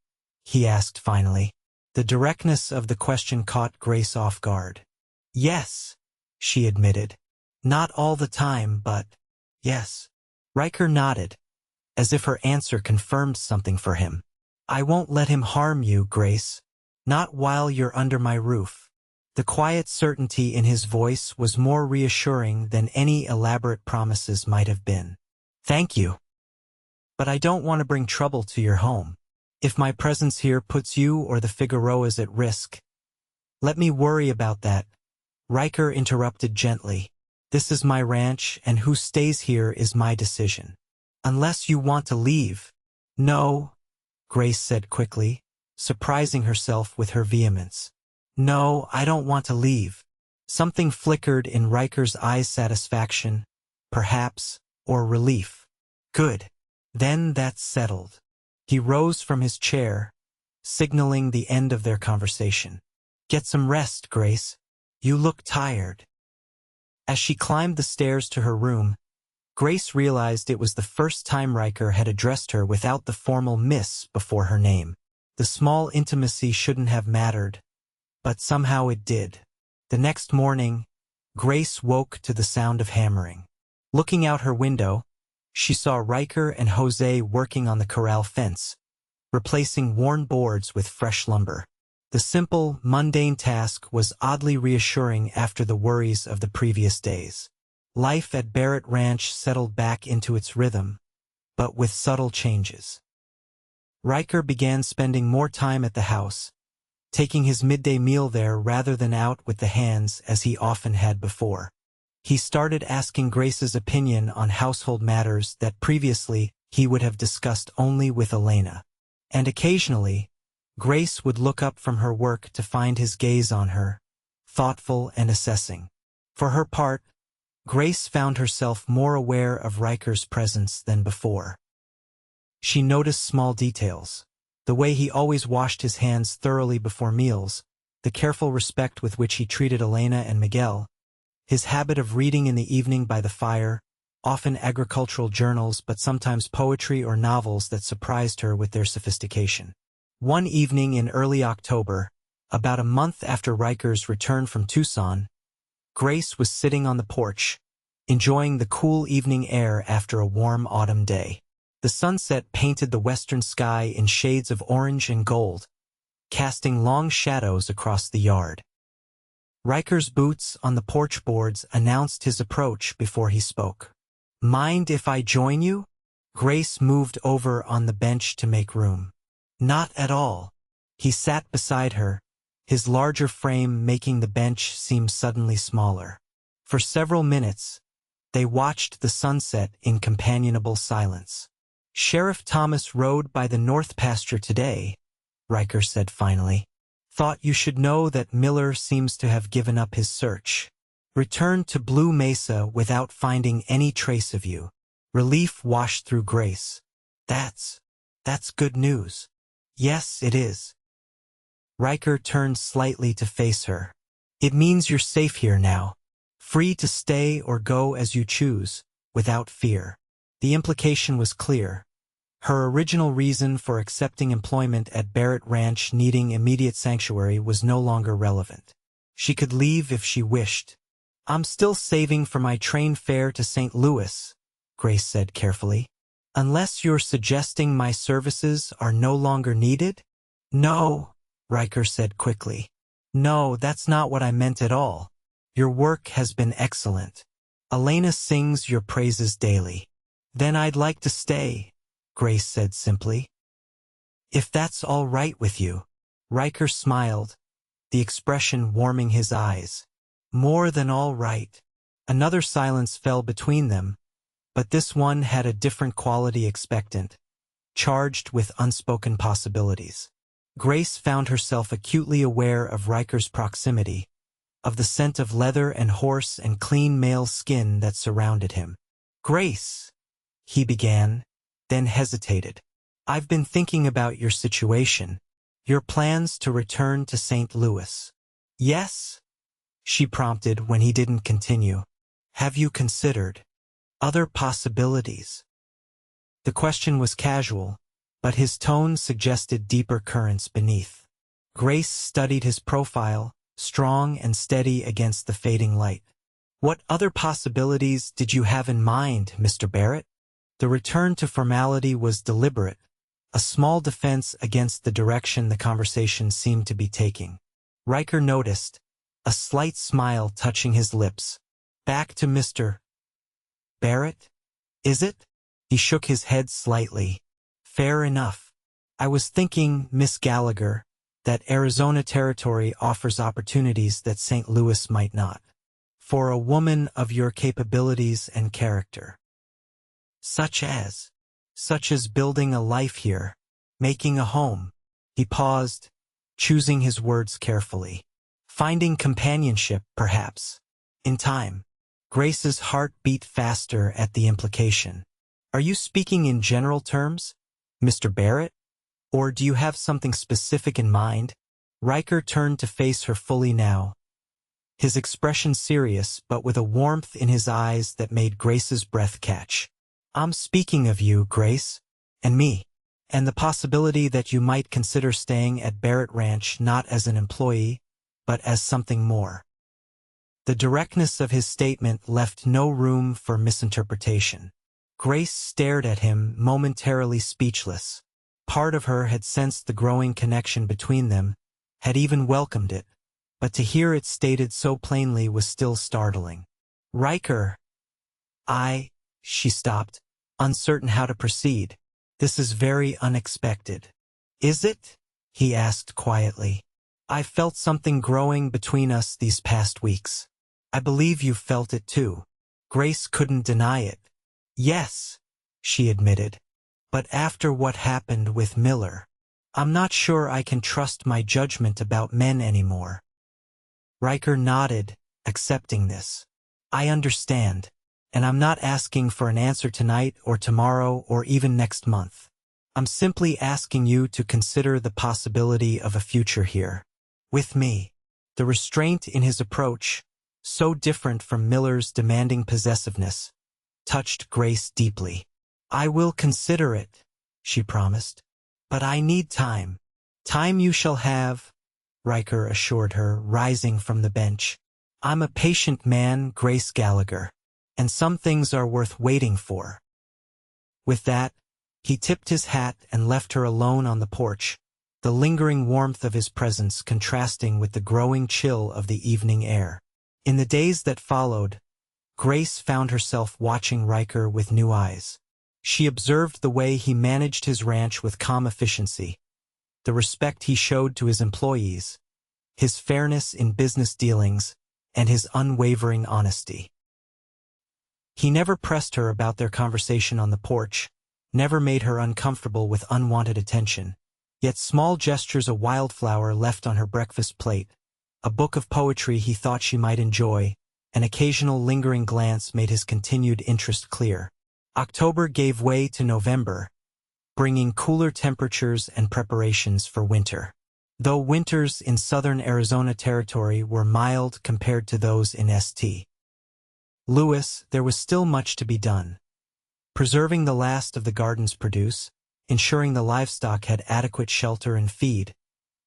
he asked finally. The directness of the question caught Grace off guard. "Yes," she admitted. "Not all the time, but yes." Riker nodded, as if her answer confirmed something for him. "I won't let him harm you, Grace. Not while you're under my roof." The quiet certainty in his voice was more reassuring than any elaborate promises might have been. "Thank you. But I don't want to bring trouble to your home. If my presence here puts you or the Figueroas at risk, let me worry about that." Riker interrupted gently. "This is my ranch, and who stays here is my decision. Unless you want to leave." "No," Grace said quickly, surprising herself with her vehemence. "No, I don't want to leave." Something flickered in Riker's eyes, satisfaction, perhaps, or relief. "Good. Then that's settled." He rose from his chair, signaling the end of their conversation. "Get some rest, Grace. You look tired." As she climbed the stairs to her room, Grace realized it was the first time Riker had addressed her without the formal "Miss" before her name. The small intimacy shouldn't have mattered, but somehow it did. The next morning, Grace woke to the sound of hammering. Looking out her window, she saw Riker and Jose working on the corral fence, replacing worn boards with fresh lumber. The simple, mundane task was oddly reassuring after the worries of the previous days. Life at Barrett Ranch settled back into its rhythm, but with subtle changes. Riker began spending more time at the house, taking his midday meal there rather than out with the hands as he often had before. He started asking Grace's opinion on household matters that previously he would have discussed only with Elena. And occasionally, Grace would look up from her work to find his gaze on her, thoughtful and assessing. For her part, Grace found herself more aware of Riker's presence than before. She noticed small details. The way he always washed his hands thoroughly before meals, the careful respect with which he treated Elena and Miguel, his habit of reading in the evening by the fire, often agricultural journals but sometimes poetry or novels that surprised her with their sophistication. One evening in early October, about a month after Riker's return from Tucson, Grace was sitting on the porch, enjoying the cool evening air after a warm autumn day. The sunset painted the western sky in shades of orange and gold, casting long shadows across the yard. Riker's boots on the porch boards announced his approach before he spoke. "Mind if I join you?" Grace moved over on the bench to make room. "Not at all." He sat beside her, his larger frame making the bench seem suddenly smaller. For several minutes, they watched the sunset in companionable silence. "Sheriff Thomas rode by the north pasture today," Riker said finally. "Thought you should know that Miller seems to have given up his search. Returned to Blue Mesa without finding any trace of you." Relief washed through Grace. That's good news." "Yes, it is." Riker turned slightly to face her. "It means you're safe here now, free to stay or go as you choose, without fear." The implication was clear. Her original reason for accepting employment at Barrett Ranch needing immediate sanctuary was no longer relevant. She could leave if she wished. "I'm still saving for my train fare to St. Louis," Grace said carefully. "Unless you're suggesting my services are no longer needed?" "No," Riker said quickly. "No, that's not what I meant at all. Your work has been excellent. Elena sings your praises daily." "Then I'd like to stay," Grace said simply. "If that's all right with you." Riker smiled, the expression warming his eyes. "More than all right." Another silence fell between them, but this one had a different quality, expectant, charged with unspoken possibilities. Grace found herself acutely aware of Riker's proximity, of the scent of leather and horse and clean male skin that surrounded him. "Grace," he began, then hesitated. "I've been thinking about your situation, your plans to return to St. Louis." "Yes?" she prompted when he didn't continue. "Have you considered other possibilities?" The question was casual, but his tone suggested deeper currents beneath. Grace studied his profile, strong and steady against the fading light. "What other possibilities did you have in mind, Mr. Barrett?" The return to formality was deliberate, a small defense against the direction the conversation seemed to be taking. Riker noticed, a slight smile touching his lips. "Back to Mr. Barrett, is it?" He shook his head slightly. "Fair enough. I was thinking, Miss Gallagher, that Arizona territory offers opportunities that St. Louis might not. For a woman of your capabilities and character. Such as building a life here, making a home." He paused, choosing his words carefully. "Finding companionship, perhaps. In time." Grace's heart beat faster at the implication. "Are you speaking in general terms, Mr. Barrett? Or do you have something specific in mind?" Riker turned to face her fully now, his expression serious but with a warmth in his eyes that made Grace's breath catch. "I'm speaking of you, Grace, and me, and the possibility that you might consider staying at Barrett Ranch not as an employee, but as something more." The directness of his statement left no room for misinterpretation. Grace stared at him, momentarily speechless. Part of her had sensed the growing connection between them, had even welcomed it, but to hear it stated so plainly was still startling. "Riker, she stopped, uncertain how to proceed. "This is very unexpected." "Is it?" he asked quietly. "I felt something growing between us these past weeks. I believe you felt it too." Grace couldn't deny it. "Yes," she admitted. "But after what happened with Miller, I'm not sure I can trust my judgment about men anymore." Riker nodded, accepting this. "I understand. And I'm not asking for an answer tonight or tomorrow or even next month. I'm simply asking you to consider the possibility of a future here. With me." The restraint in his approach, so different from Miller's demanding possessiveness, touched Grace deeply. "I will consider it," she promised. "But I need time." "Time you shall have," Riker assured her, rising from the bench. "I'm a patient man, Grace Gallagher. And some things are worth waiting for." With that, he tipped his hat and left her alone on the porch, the lingering warmth of his presence contrasting with the growing chill of the evening air. In the days that followed, Grace found herself watching Riker with new eyes. She observed the way he managed his ranch with calm efficiency, the respect he showed to his employees, his fairness in business dealings, and his unwavering honesty. He never pressed her about their conversation on the porch, never made her uncomfortable with unwanted attention, yet small gestures, a wildflower left on her breakfast plate, a book of poetry he thought she might enjoy, an occasional lingering glance made his continued interest clear. October gave way to November, bringing cooler temperatures and preparations for winter. Though winters in southern Arizona territory were mild compared to those in St. Louis, there was still much to be done. Preserving the last of the garden's produce, ensuring the livestock had adequate shelter and feed,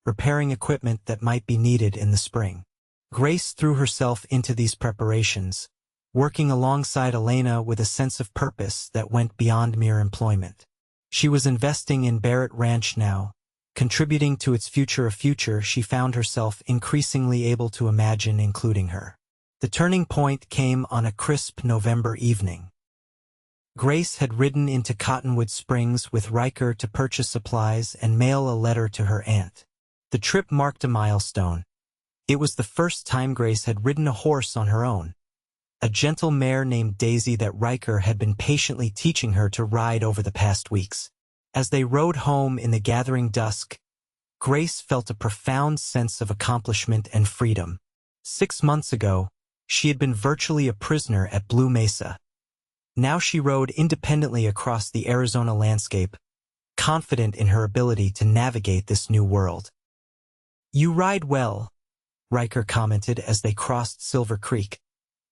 repairing equipment that might be needed in the spring. Grace threw herself into these preparations, working alongside Elena with a sense of purpose that went beyond mere employment. She was investing in Barrett Ranch now, contributing to its future, a future she found herself increasingly able to imagine including her. The turning point came on a crisp November evening. Grace had ridden into Cottonwood Springs with Riker to purchase supplies and mail a letter to her aunt. The trip marked a milestone. It was the first time Grace had ridden a horse on her own, a gentle mare named Daisy that Riker had been patiently teaching her to ride over the past weeks. As they rode home in the gathering dusk, Grace felt a profound sense of accomplishment and freedom. 6 months ago, she had been virtually a prisoner at Blue Mesa. Now she rode independently across the Arizona landscape, confident in her ability to navigate this new world. "You ride well," Riker commented as they crossed Silver Creek,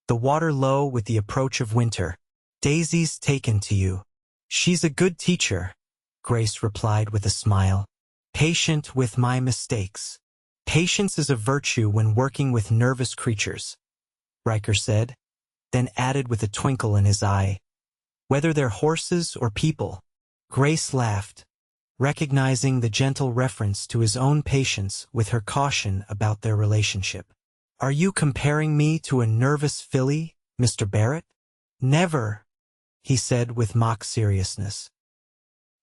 the water low with the approach of winter. "Daisy's taken to you." "She's a good teacher," Grace replied with a smile. "Patient with my mistakes." "Patience is a virtue when working with nervous creatures," Riker said, then added with a twinkle in his eye, "whether they're horses or people." Grace laughed, recognizing the gentle reference to his own patience with her caution about their relationship. "Are you comparing me to a nervous filly, Mr. Barrett?" "Never," he said with mock seriousness.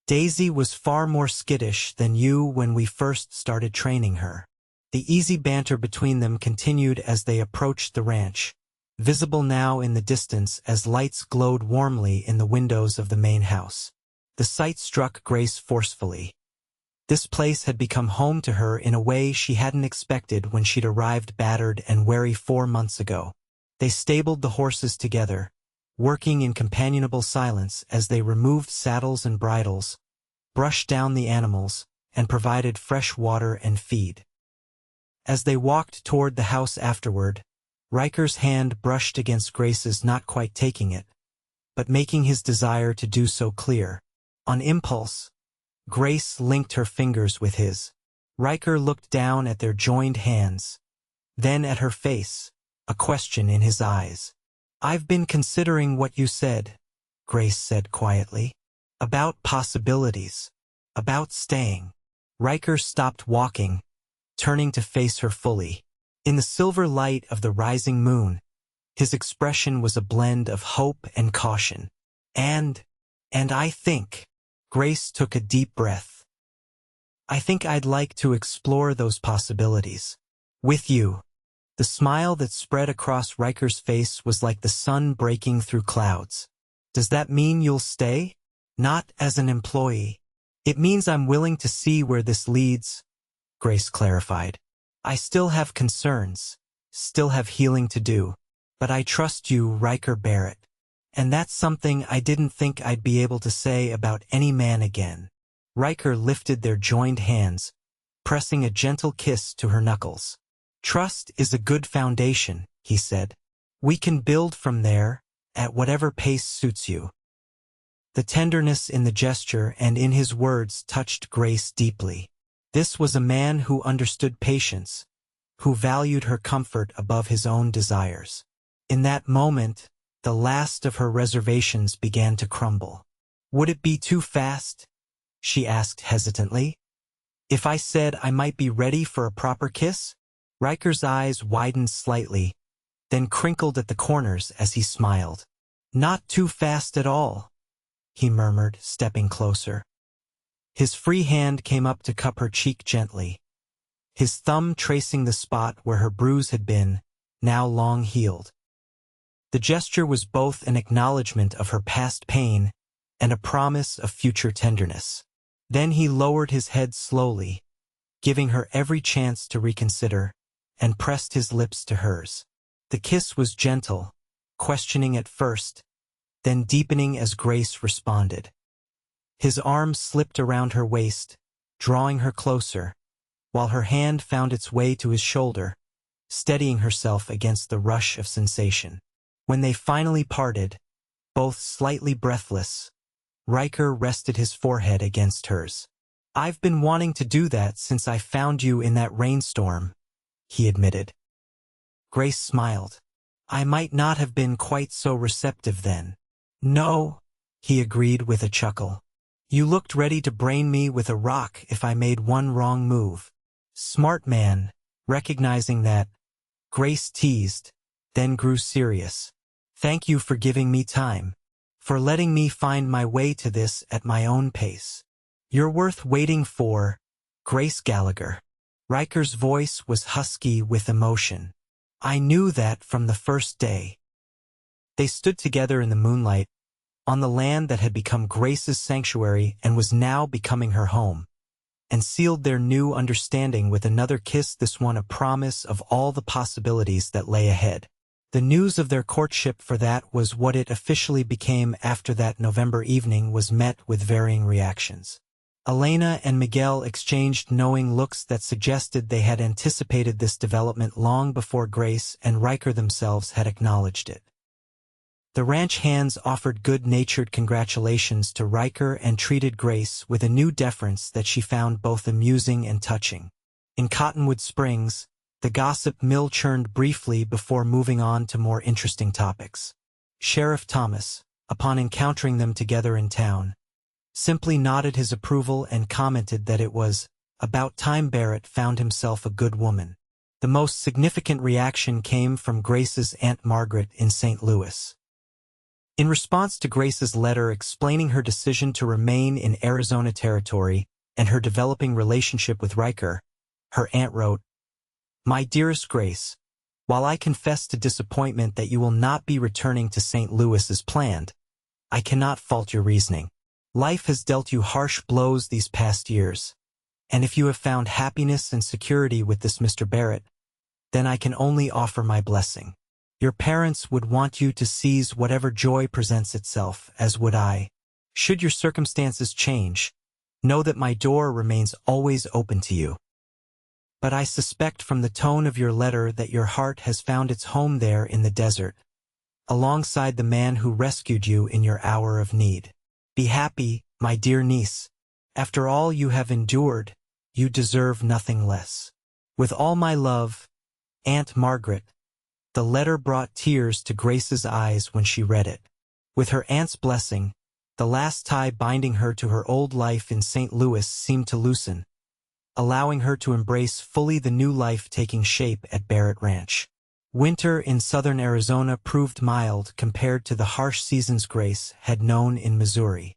"Daisy was far more skittish than you when we first started training her." The easy banter between them continued as they approached the ranch, visible now in the distance as lights glowed warmly in the windows of the main house. The sight struck Grace forcefully. This place had become home to her in a way she hadn't expected when she'd arrived battered and weary 4 months ago. They stabled the horses together, working in companionable silence as they removed saddles and bridles, brushed down the animals, and provided fresh water and feed. As they walked toward the house afterward, Riker's hand brushed against Grace's, not quite taking it, but making his desire to do so clear. On impulse, Grace linked her fingers with his. Riker looked down at their joined hands, then at her face, a question in his eyes. "I've been considering what you said," Grace said quietly. "About possibilities. About staying." Riker stopped walking, turning to face her fully. In the silver light of the rising moon, his expression was a blend of hope and caution. And I think," Grace took a deep breath, "I think I'd like to explore those possibilities with you." The smile that spread across Riker's face was like the sun breaking through clouds. "Does that mean you'll stay?" "Not as an employee. It means I'm willing to see where this leads," Grace clarified. "I still have concerns, still have healing to do, but I trust you, Riker Barrett. And that's something I didn't think I'd be able to say about any man again." Riker lifted their joined hands, pressing a gentle kiss to her knuckles. "Trust is a good foundation," he said. "We can build from there, at whatever pace suits you." The tenderness in the gesture and in his words touched Grace deeply. This was a man who understood patience, who valued her comfort above his own desires. In that moment, the last of her reservations began to crumble. "Would it be too fast?" she asked hesitantly. "If I said I might be ready for a proper kiss?" Riker's eyes widened slightly, then crinkled at the corners as he smiled. "Not too fast at all," he murmured, stepping closer. His free hand came up to cup her cheek gently, his thumb tracing the spot where her bruise had been, now long healed. The gesture was both an acknowledgement of her past pain and a promise of future tenderness. Then he lowered his head slowly, giving her every chance to reconsider, and pressed his lips to hers. The kiss was gentle, questioning at first, then deepening as Grace responded. His arm slipped around her waist, drawing her closer, while her hand found its way to his shoulder, steadying herself against the rush of sensation. When they finally parted, both slightly breathless, Riker rested his forehead against hers. "I've been wanting to do that since I found you in that rainstorm," he admitted. Grace smiled. "I might not have been quite so receptive then." "No," he agreed with a chuckle. "You looked ready to brain me with a rock if I made one wrong move." "Smart man," recognizing that, Grace teased, then grew serious. "Thank you for giving me time, for letting me find my way to this at my own pace. You're worth waiting for, Grace Gallagher." Riker's voice was husky with emotion. "I knew that from the first day." They stood together in the moonlight, on the land that had become Grace's sanctuary and was now becoming her home. and sealed their new understanding with another kiss, this one a promise of all the possibilities that lay ahead. The news of their courtship, for that was what it officially became after that November evening, was met with varying reactions. Elena and Miguel exchanged knowing looks that suggested they had anticipated this development long before Grace and Riker themselves had acknowledged it. The ranch hands offered good-natured congratulations to Riker and treated Grace with a new deference that she found both amusing and touching. In Cottonwood Springs, the gossip mill churned briefly before moving on to more interesting topics. Sheriff Thomas, upon encountering them together in town, simply nodded his approval and commented that it was about time Barrett found himself a good woman. The most significant reaction came from Grace's Aunt Margaret in St. Louis. In response to Grace's letter explaining her decision to remain in Arizona territory and her developing relationship with Riker, her aunt wrote, "My dearest Grace, while I confess to disappointment that you will not be returning to St. Louis as planned, I cannot fault your reasoning. Life has dealt you harsh blows these past years, and if you have found happiness and security with this Mr. Barrett, then I can only offer my blessing. Your parents would want you to seize whatever joy presents itself, as would I. Should your circumstances change, know that my door remains always open to you. But I suspect from the tone of your letter that your heart has found its home there in the desert, alongside the man who rescued you in your hour of need. Be happy, my dear niece. After all you have endured, you deserve nothing less. With all my love, Aunt Margaret." The letter brought tears to Grace's eyes when she read it. With her aunt's blessing, the last tie binding her to her old life in St. Louis seemed to loosen, allowing her to embrace fully the new life taking shape at Barrett Ranch. Winter in southern Arizona proved mild compared to the harsh seasons Grace had known in Missouri.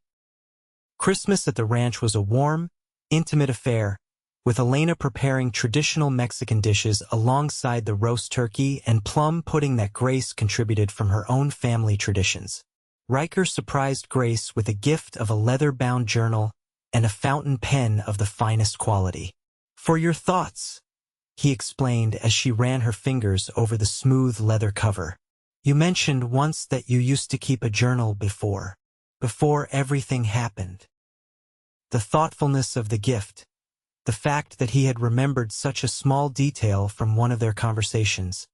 Christmas at the ranch was a warm, intimate affair, with Elena preparing traditional Mexican dishes alongside the roast turkey and plum pudding that Grace contributed from her own family traditions. Riker surprised Grace with a gift of a leather-bound journal and a fountain pen of the finest quality. "For your thoughts," he explained as she ran her fingers over the smooth leather cover. "You mentioned once that you used to keep a journal before everything happened." The thoughtfulness of the gift, the fact that he had remembered such a small detail from one of their conversations,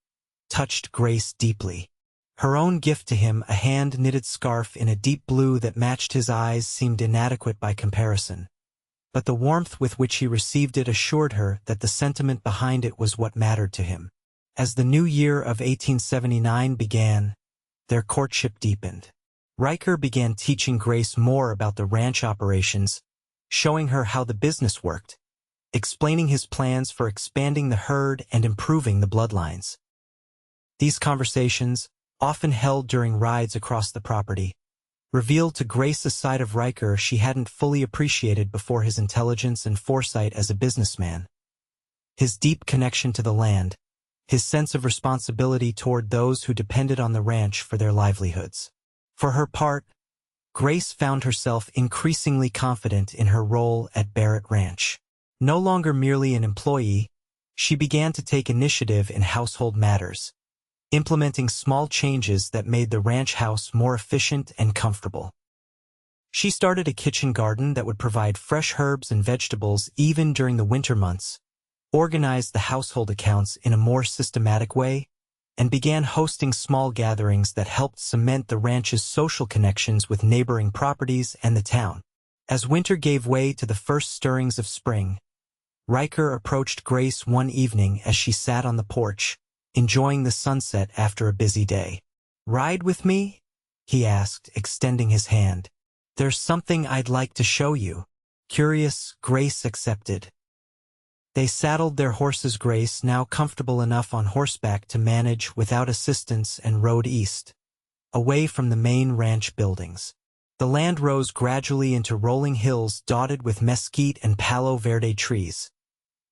touched Grace deeply. Her own gift to him, a hand-knitted scarf in a deep blue that matched his eyes, seemed inadequate by comparison. But the warmth with which he received it assured her that the sentiment behind it was what mattered to him. As the new year of 1879 began, their courtship deepened. Riker began teaching Grace more about the ranch operations, showing her how the business worked, explaining his plans for expanding the herd and improving the bloodlines. These conversations, often held during rides across the property, revealed to Grace a side of Riker she hadn't fully appreciated before: his intelligence and foresight as a businessman, his deep connection to the land, his sense of responsibility toward those who depended on the ranch for their livelihoods. For her part, Grace found herself increasingly confident in her role at Barrett Ranch. No longer merely an employee, she began to take initiative in household matters, implementing small changes that made the ranch house more efficient and comfortable. She started a kitchen garden that would provide fresh herbs and vegetables even during the winter months, organized the household accounts in a more systematic way, and began hosting small gatherings that helped cement the ranch's social connections with neighboring properties and the town. As winter gave way to the first stirrings of spring, Riker approached Grace one evening as she sat on the porch, enjoying the sunset after a busy day. "Ride with me?" he asked, extending his hand. "There's something I'd like to show you." Curious, Grace accepted. They saddled their horses, Grace now comfortable enough on horseback to manage without assistance, and rode east, away from the main ranch buildings. The land rose gradually into rolling hills dotted with mesquite and palo verde trees,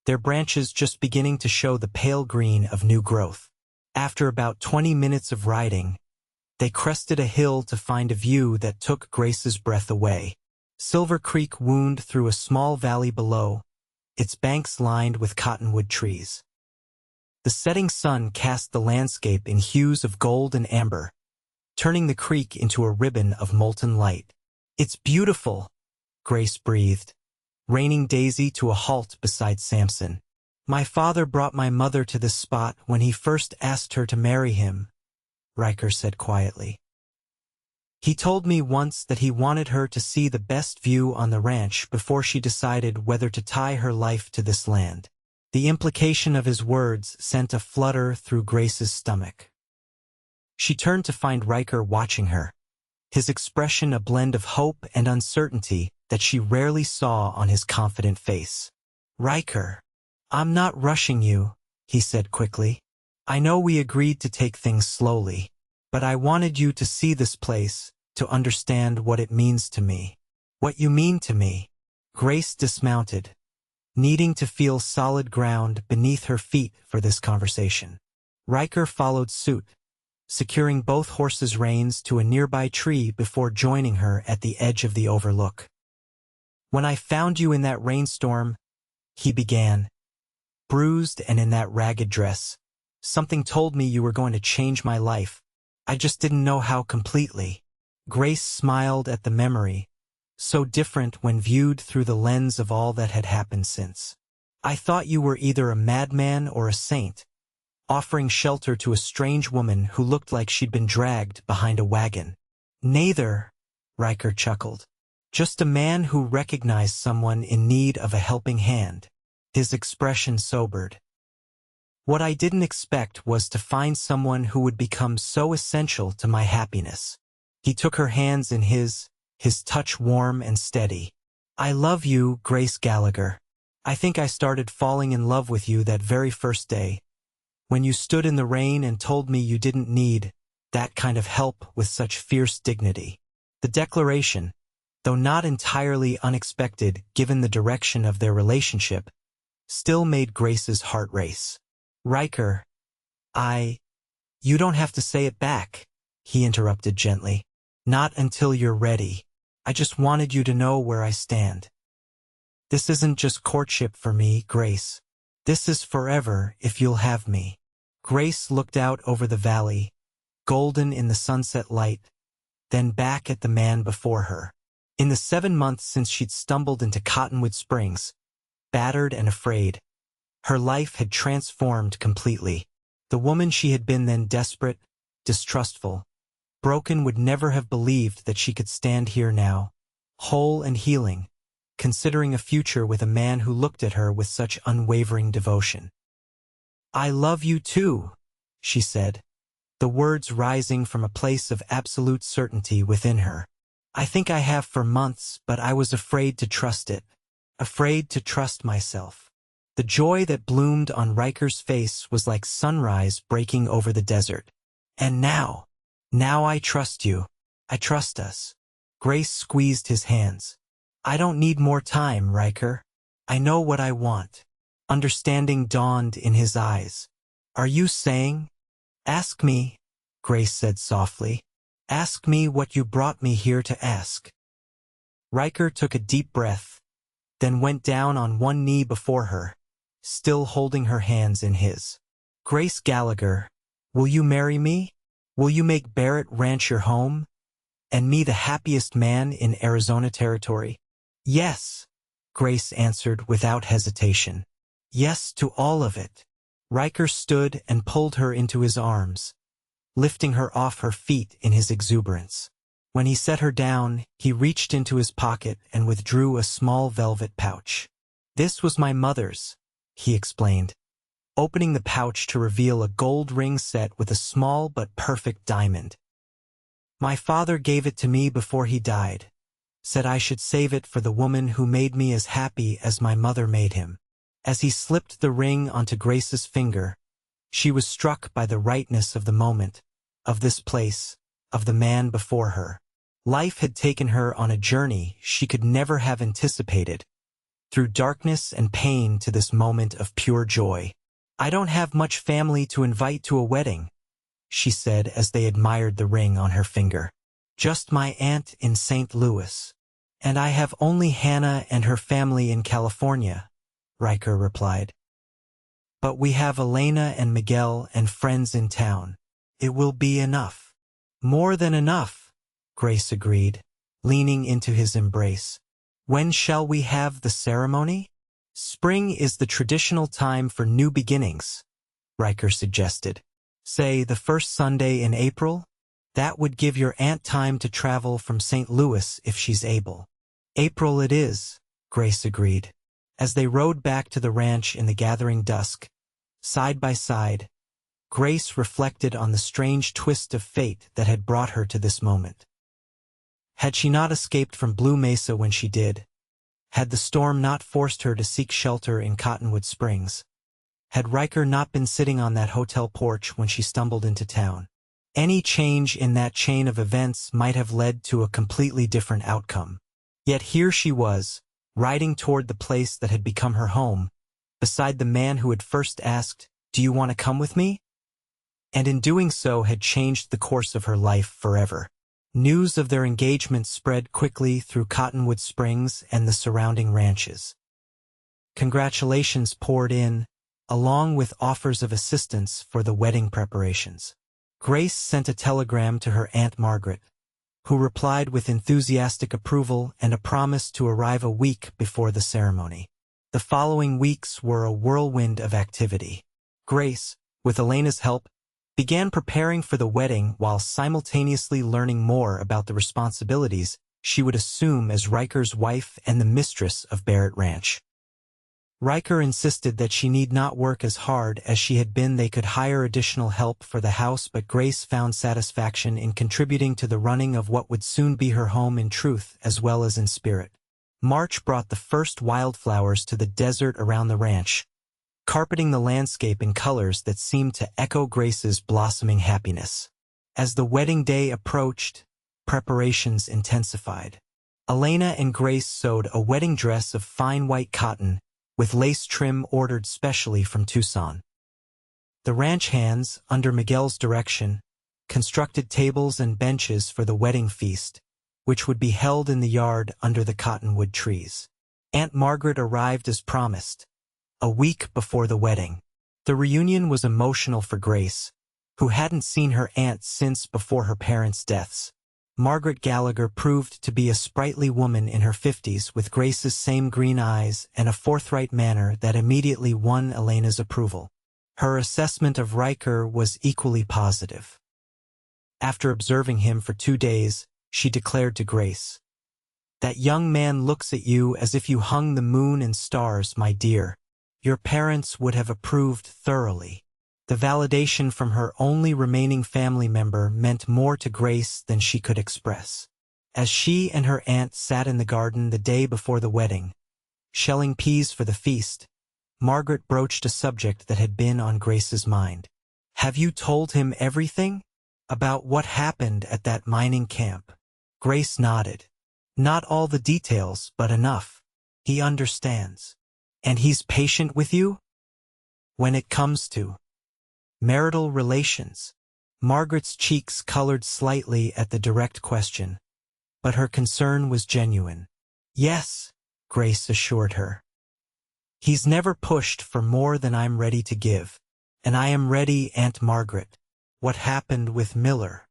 their branches just beginning to show the pale green of new growth. After about 20 minutes of riding, they crested a hill to find a view that took Grace's breath away. Silver Creek wound through a small valley below, its banks lined with cottonwood trees. The setting sun cast the landscape in hues of gold and amber, turning the creek into a ribbon of molten light. "It's beautiful," Grace breathed, reining Daisy to a halt beside Samson. "My father brought my mother to this spot when he first asked her to marry him," Riker said quietly. "He told me once that he wanted her to see the best view on the ranch before she decided whether to tie her life to this land." The implication of his words sent a flutter through Grace's stomach. She turned to find Riker watching her, his expression a blend of hope and uncertainty that she rarely saw on his confident face. "Riker, I'm not rushing you," he said quickly. "I know we agreed to take things slowly, but I wanted you to see this place, to understand what it means to me." "What you mean to me?" Grace dismounted, needing to feel solid ground beneath her feet for this conversation. Riker followed suit, securing both horses' reins to a nearby tree before joining her at the edge of the overlook. "When I found you in that rainstorm," he began, "bruised and in that ragged dress, something told me you were going to change my life. I just didn't know how completely." Grace smiled at the memory, so different when viewed through the lens of all that had happened since. "I thought you were either a madman or a saint, offering shelter to a strange woman who looked like she'd been dragged behind a wagon." "Neither," Riker chuckled. "Just a man who recognized someone in need of a helping hand." His expression sobered. "What I didn't expect was to find someone who would become so essential to my happiness." He took her hands in his touch warm and steady. "I love you, Grace Gallagher. I think I started falling in love with you that very first day, when you stood in the rain and told me you didn't need that kind of help with such fierce dignity." The declaration, though not entirely unexpected given the direction of their relationship, still made Grace's heart race. "Riker, you don't have to say it back," he interrupted gently. "Not until you're ready. I just wanted you to know where I stand. This isn't just courtship for me, Grace. This is forever if you'll have me." Grace looked out over the valley, golden in the sunset light, then back at the man before her. In the 7 months since she'd stumbled into Cottonwood Springs, battered and afraid, her life had transformed completely. The woman she had been then, desperate, distrustful, broken, would never have believed that she could stand here now, whole and healing, considering a future with a man who looked at her with such unwavering devotion. "I love you too," she said, the words rising from a place of absolute certainty within her. "I think I have for months, but I was afraid to trust it, afraid to trust myself." The joy that bloomed on Riker's face was like sunrise breaking over the desert. "And now I trust you. I trust us." Grace squeezed his hands. "I don't need more time, Riker. I know what I want." Understanding dawned in his eyes. "Are you saying?" "Ask me," Grace said softly. "Ask me what you brought me here to ask." Riker took a deep breath, then went down on one knee before her, still holding her hands in his. "Grace Gallagher, will you marry me? Will you make Barrett Ranch your home, and me the happiest man in Arizona territory?" "Yes," Grace answered without hesitation. "Yes to all of it." Riker stood and pulled her into his arms, lifting her off her feet in his exuberance. When he set her down, he reached into his pocket and withdrew a small velvet pouch. "This was my mother's," he explained, opening the pouch to reveal a gold ring set with a small but perfect diamond. "My father gave it to me before he died, said I should save it for the woman who made me as happy as my mother made him." As he slipped the ring onto Grace's finger, she was struck by the rightness of the moment, of this place, of the man before her. Life had taken her on a journey she could never have anticipated, through darkness and pain to this moment of pure joy. "I don't have much family to invite to a wedding," she said as they admired the ring on her finger. "Just my aunt in St. Louis. And I have only Hannah and her family in California," Riker replied. But we have Elena and Miguel and friends in town. It will be enough. More than enough, Grace agreed, leaning into his embrace. When shall we have the ceremony? Spring is the traditional time for new beginnings, Riker suggested. Say the first Sunday in April? That would give your aunt time to travel from St. Louis if she's able. April it is, Grace agreed. As they rode back to the ranch in the gathering dusk, side by side, Grace reflected on the strange twist of fate that had brought her to this moment. Had she not escaped from Blue Mesa when she did? Had the storm not forced her to seek shelter in Cottonwood Springs? Had Riker not been sitting on that hotel porch when she stumbled into town? Any change in that chain of events might have led to a completely different outcome. Yet here she was, riding toward the place that had become her home, beside the man who had first asked, "Do you want to come with me?" And in doing so had changed the course of her life forever. News of their engagement spread quickly through Cottonwood Springs and the surrounding ranches. Congratulations poured in, along with offers of assistance for the wedding preparations. Grace sent a telegram to her Aunt Margaret, who replied with enthusiastic approval and a promise to arrive a week before the ceremony. The following weeks were a whirlwind of activity. Grace, with Elena's help, began preparing for the wedding while simultaneously learning more about the responsibilities she would assume as Riker's wife and the mistress of Barrett Ranch. Riker insisted that she need not work as hard as she had been. They could hire additional help for the house, but Grace found satisfaction in contributing to the running of what would soon be her home in truth as well as in spirit. March brought the first wildflowers to the desert around the ranch, carpeting the landscape in colors that seemed to echo Grace's blossoming happiness. As the wedding day approached, preparations intensified. Elena and Grace sewed a wedding dress of fine white cotton, with lace trim ordered specially from Tucson. The ranch hands, under Miguel's direction, constructed tables and benches for the wedding feast, which would be held in the yard under the cottonwood trees. Aunt Margaret arrived as promised, a week before the wedding. The reunion was emotional for Grace, who hadn't seen her aunt since before her parents' deaths. Margaret Gallagher proved to be a sprightly woman in her 50s with Grace's same green eyes and a forthright manner that immediately won Elena's approval. Her assessment of Riker was equally positive. After observing him for 2 days, she declared to Grace, "That young man looks at you as if you hung the moon and stars, my dear. Your parents would have approved thoroughly." The validation from her only remaining family member meant more to Grace than she could express. As she and her aunt sat in the garden the day before the wedding, shelling peas for the feast, Margaret broached a subject that had been on Grace's mind. "Have you told him everything? About what happened at that mining camp?" Grace nodded. "Not all the details, but enough. He understands. And he's patient with you? When it comes to marital relations?" Margaret's cheeks colored slightly at the direct question, but her concern was genuine. "Yes," Grace assured her. "He's never pushed for more than I'm ready to give. And I am ready, Aunt Margaret. What happened with Miller?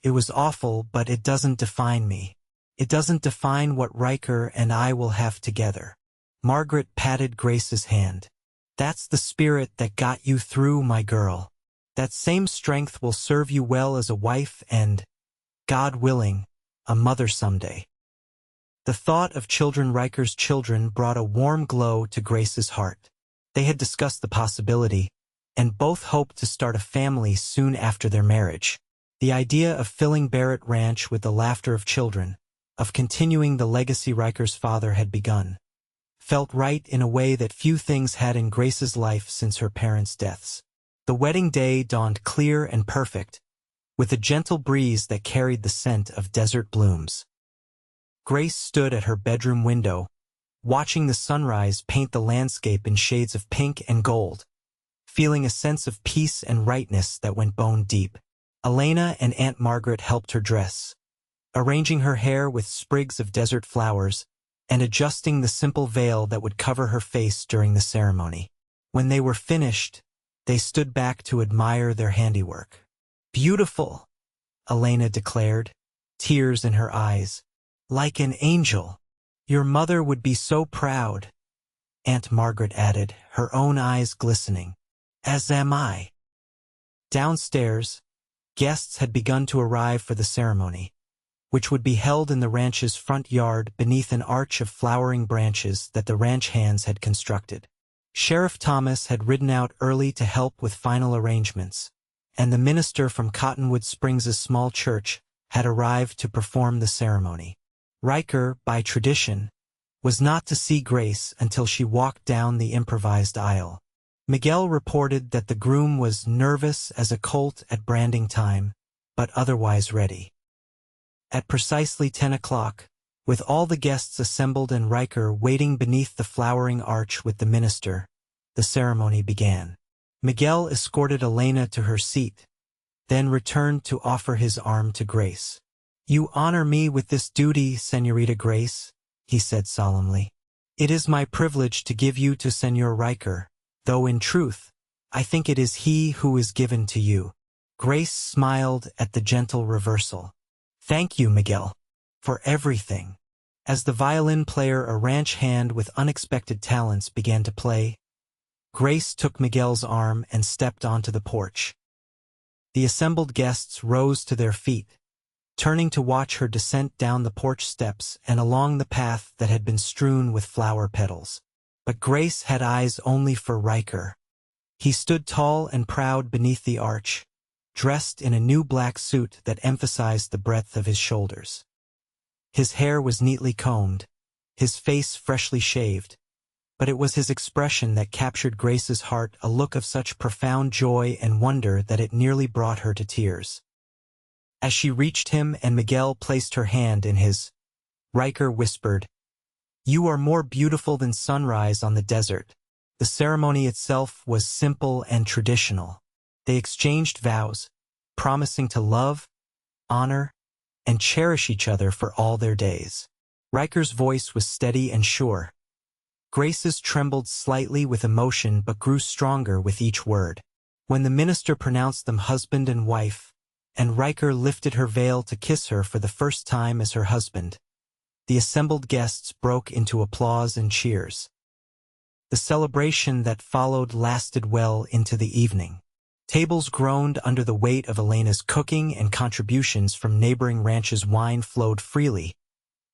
It was awful, but it doesn't define me. It doesn't define what Riker and I will have together." Margaret patted Grace's hand. "That's the spirit that got you through, my girl. That same strength will serve you well as a wife and, God willing, a mother someday." The thought of children, Riker's children, brought a warm glow to Grace's heart. They had discussed the possibility, and both hoped to start a family soon after their marriage. The idea of filling Barrett Ranch with the laughter of children, of continuing the legacy Riker's father had begun, felt right in a way that few things had in Grace's life since her parents' deaths. The wedding day dawned clear and perfect, with a gentle breeze that carried the scent of desert blooms. Grace stood at her bedroom window, watching the sunrise paint the landscape in shades of pink and gold, feeling a sense of peace and rightness that went bone deep. Elena and Aunt Margaret helped her dress, arranging her hair with sprigs of desert flowers and adjusting the simple veil that would cover her face during the ceremony. When they were finished, they stood back to admire their handiwork. "Beautiful," Elena declared, tears in her eyes. "Like an angel. Your mother would be so proud," Aunt Margaret added, her own eyes glistening. "As am I." Downstairs, guests had begun to arrive for the ceremony, which would be held in the ranch's front yard beneath an arch of flowering branches that the ranch hands had constructed. Sheriff Thomas had ridden out early to help with final arrangements, and the minister from Cottonwood Springs' small church had arrived to perform the ceremony. Riker, by tradition, was not to see Grace until she walked down the improvised aisle. Miguel reported that the groom was nervous as a colt at branding time, but otherwise ready. At precisely 10 o'clock, with all the guests assembled and Riker waiting beneath the flowering arch with the minister, the ceremony began. Miguel escorted Elena to her seat, then returned to offer his arm to Grace. "You honor me with this duty, Señorita Grace," he said solemnly. "It is my privilege to give you to Señor Riker, though in truth, I think it is he who is given to you." Grace smiled at the gentle reversal. "Thank you, Miguel, for everything." As the violin player, a ranch hand with unexpected talents, began to play, Grace took Miguel's arm and stepped onto the porch. The assembled guests rose to their feet, turning to watch her descent down the porch steps and along the path that had been strewn with flower petals. But Grace had eyes only for Riker. He stood tall and proud beneath the arch, dressed in a new black suit that emphasized the breadth of his shoulders. His hair was neatly combed, his face freshly shaved, but it was his expression that captured Grace's heart, a look of such profound joy and wonder that it nearly brought her to tears. As she reached him and Miguel placed her hand in his, Riker whispered, "You are more beautiful than sunrise on the desert." The ceremony itself was simple and traditional. They exchanged vows, promising to love, honor, and cherish each other for all their days. Riker's voice was steady and sure. Grace's trembled slightly with emotion but grew stronger with each word. When the minister pronounced them husband and wife, and Riker lifted her veil to kiss her for the first time as her husband, the assembled guests broke into applause and cheers. The celebration that followed lasted well into the evening. Tables groaned under the weight of Elena's cooking, and contributions from neighboring ranches' wine flowed freely,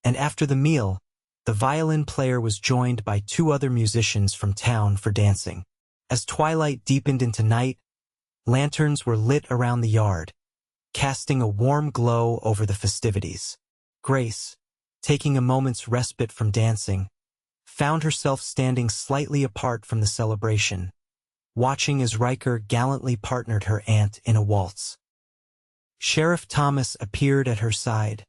and after the meal, the violin player was joined by 2 other musicians from town for dancing. As twilight deepened into night, lanterns were lit around the yard, casting a warm glow over the festivities. Grace, taking a moment's respite from dancing, found herself standing slightly apart from the celebration, watching as Riker gallantly partnered her aunt in a waltz. Sheriff Thomas appeared at her side,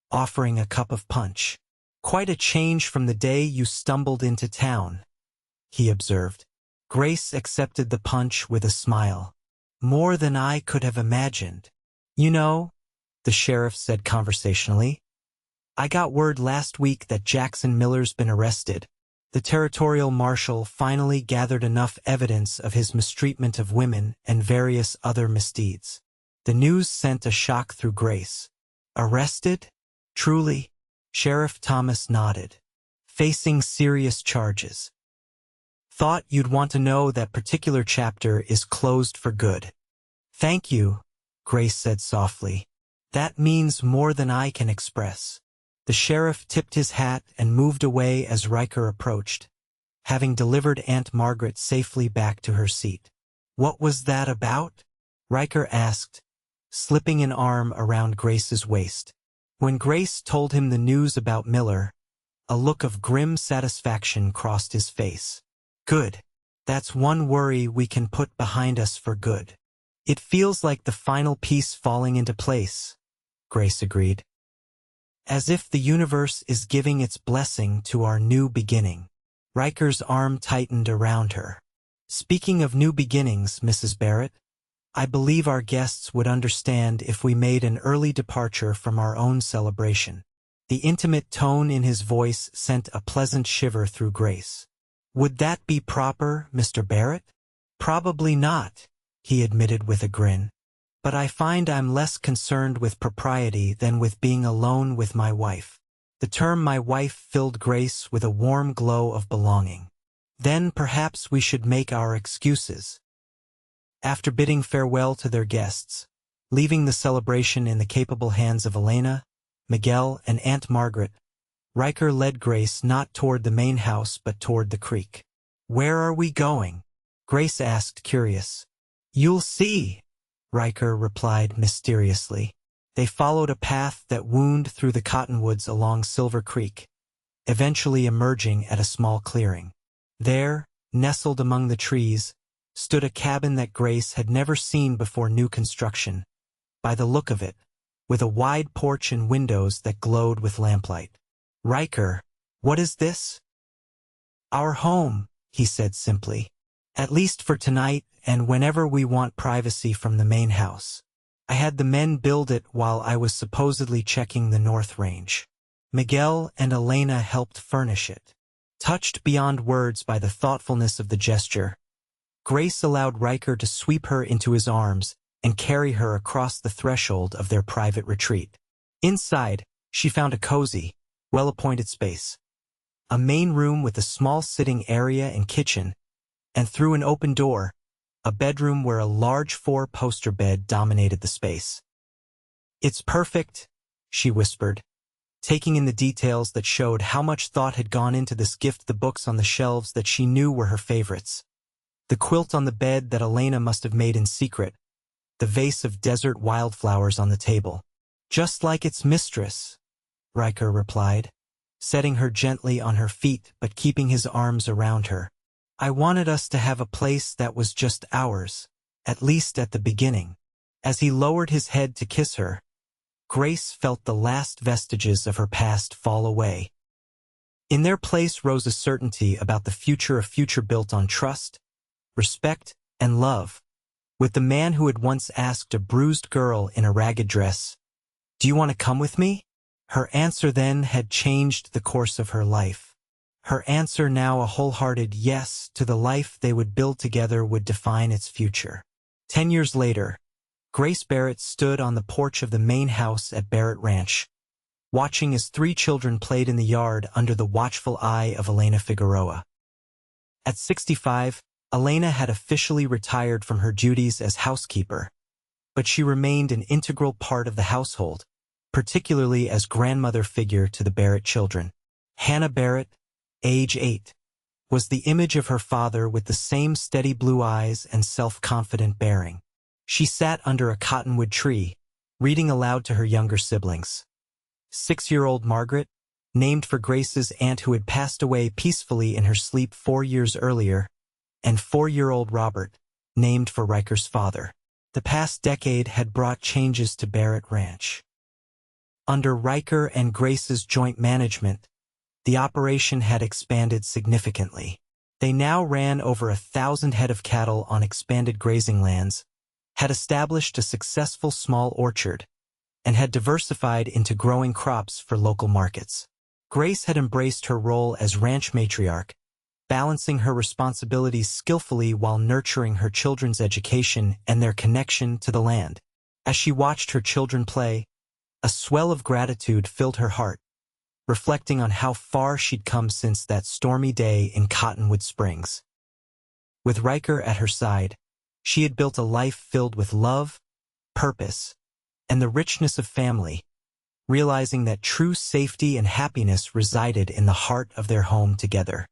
offering a cup of punch. "Quite a change from the day you stumbled into town," he observed. Grace accepted the punch with a smile. "More than I could have imagined." "You know," the sheriff said conversationally, "I got word last week that Jackson Miller's been arrested." The territorial marshal finally gathered enough evidence of his mistreatment of women and various other misdeeds. The news sent a shock through Grace. "Arrested? Truly?" Sheriff Thomas nodded. "Facing serious charges." "Thought you'd want to know that particular chapter is closed for good." "Thank you," Grace said softly. "That means more than I can express." The sheriff tipped his hat and moved away as Riker approached, having delivered Aunt Margaret safely back to her seat. "What was that about?" Riker asked, slipping an arm around Grace's waist. When Grace told him the news about Miller, a look of grim satisfaction crossed his face. "Good. That's one worry we can put behind us for good." "It feels like the final piece falling into place," Grace agreed. "As if the universe is giving its blessing to our new beginning." Riker's arm tightened around her. "Speaking of new beginnings, Mrs. Barrett, I believe our guests would understand if we made an early departure from our own celebration." The intimate tone in his voice sent a pleasant shiver through Grace. "Would that be proper, Mr. Barrett?" "Probably not," he admitted with a grin. "But I find I'm less concerned with propriety than with being alone with my wife." The term "my wife" filled Grace with a warm glow of belonging. "Then perhaps we should make our excuses." After bidding farewell to their guests, leaving the celebration in the capable hands of Elena, Miguel, and Aunt Margaret, Riker led Grace not toward the main house but toward the creek. "Where are we going?" Grace asked, curious. "You'll see," Riker replied mysteriously. They followed a path that wound through the cottonwoods along Silver Creek, eventually emerging at a small clearing. There, nestled among the trees, stood a cabin that Grace had never seen before new construction, by the look of it, with a wide porch and windows that glowed with lamplight. "Riker, what is this?" "Our home," he said simply. "At least for tonight and whenever we want privacy from the main house. I had the men build it while I was supposedly checking the North Range. Miguel and Elena helped furnish it." Touched beyond words by the thoughtfulness of the gesture, Grace allowed Riker to sweep her into his arms and carry her across the threshold of their private retreat. Inside, she found a cozy, well-appointed space. A main room with a small sitting area and kitchen, and through an open door, a bedroom where a large 4-poster bed dominated the space. "It's perfect," she whispered, taking in the details that showed how much thought had gone into this gift. The books on the shelves that she knew were her favorites, the quilt on the bed that Elena must have made in secret, the vase of desert wildflowers on the table. "Just like its mistress," Riker replied, setting her gently on her feet but keeping his arms around her. "I wanted us to have a place that was just ours, at least at the beginning." As he lowered his head to kiss her, Grace felt the last vestiges of her past fall away. In their place rose a certainty about the future, a future built on trust, respect, and love, with the man who had once asked a bruised girl in a ragged dress, "Do you want to come with me?" Her answer then had changed the course of her life. Her answer now, a wholehearted yes to the life they would build together, would define its future. 10 years later, Grace Barrett stood on the porch of the main house at Barrett Ranch, watching as 3 children played in the yard under the watchful eye of Elena Figueroa. At 65, Elena had officially retired from her duties as housekeeper, but she remained an integral part of the household, particularly as grandmother figure to the Barrett children. Hannah Barrett, age 8, was the image of her father with the same steady blue eyes and self-confident bearing. She sat under a cottonwood tree, reading aloud to her younger siblings. 6-year-old Margaret, named for Grace's aunt who had passed away peacefully in her sleep 4 years earlier, and 4-year-old Robert, named for Riker's father. The past decade had brought changes to Barrett Ranch. Under Riker and Grace's joint management, the operation had expanded significantly. They now ran over 1,000 head of cattle on expanded grazing lands, had established a successful small orchard, and had diversified into growing crops for local markets. Grace had embraced her role as ranch matriarch, balancing her responsibilities skillfully while nurturing her children's education and their connection to the land. As she watched her children play, a swell of gratitude filled her heart, reflecting on how far she'd come since that stormy day in Cottonwood Springs. With Riker at her side, she had built a life filled with love, purpose, and the richness of family, realizing that true safety and happiness resided in the heart of their home together.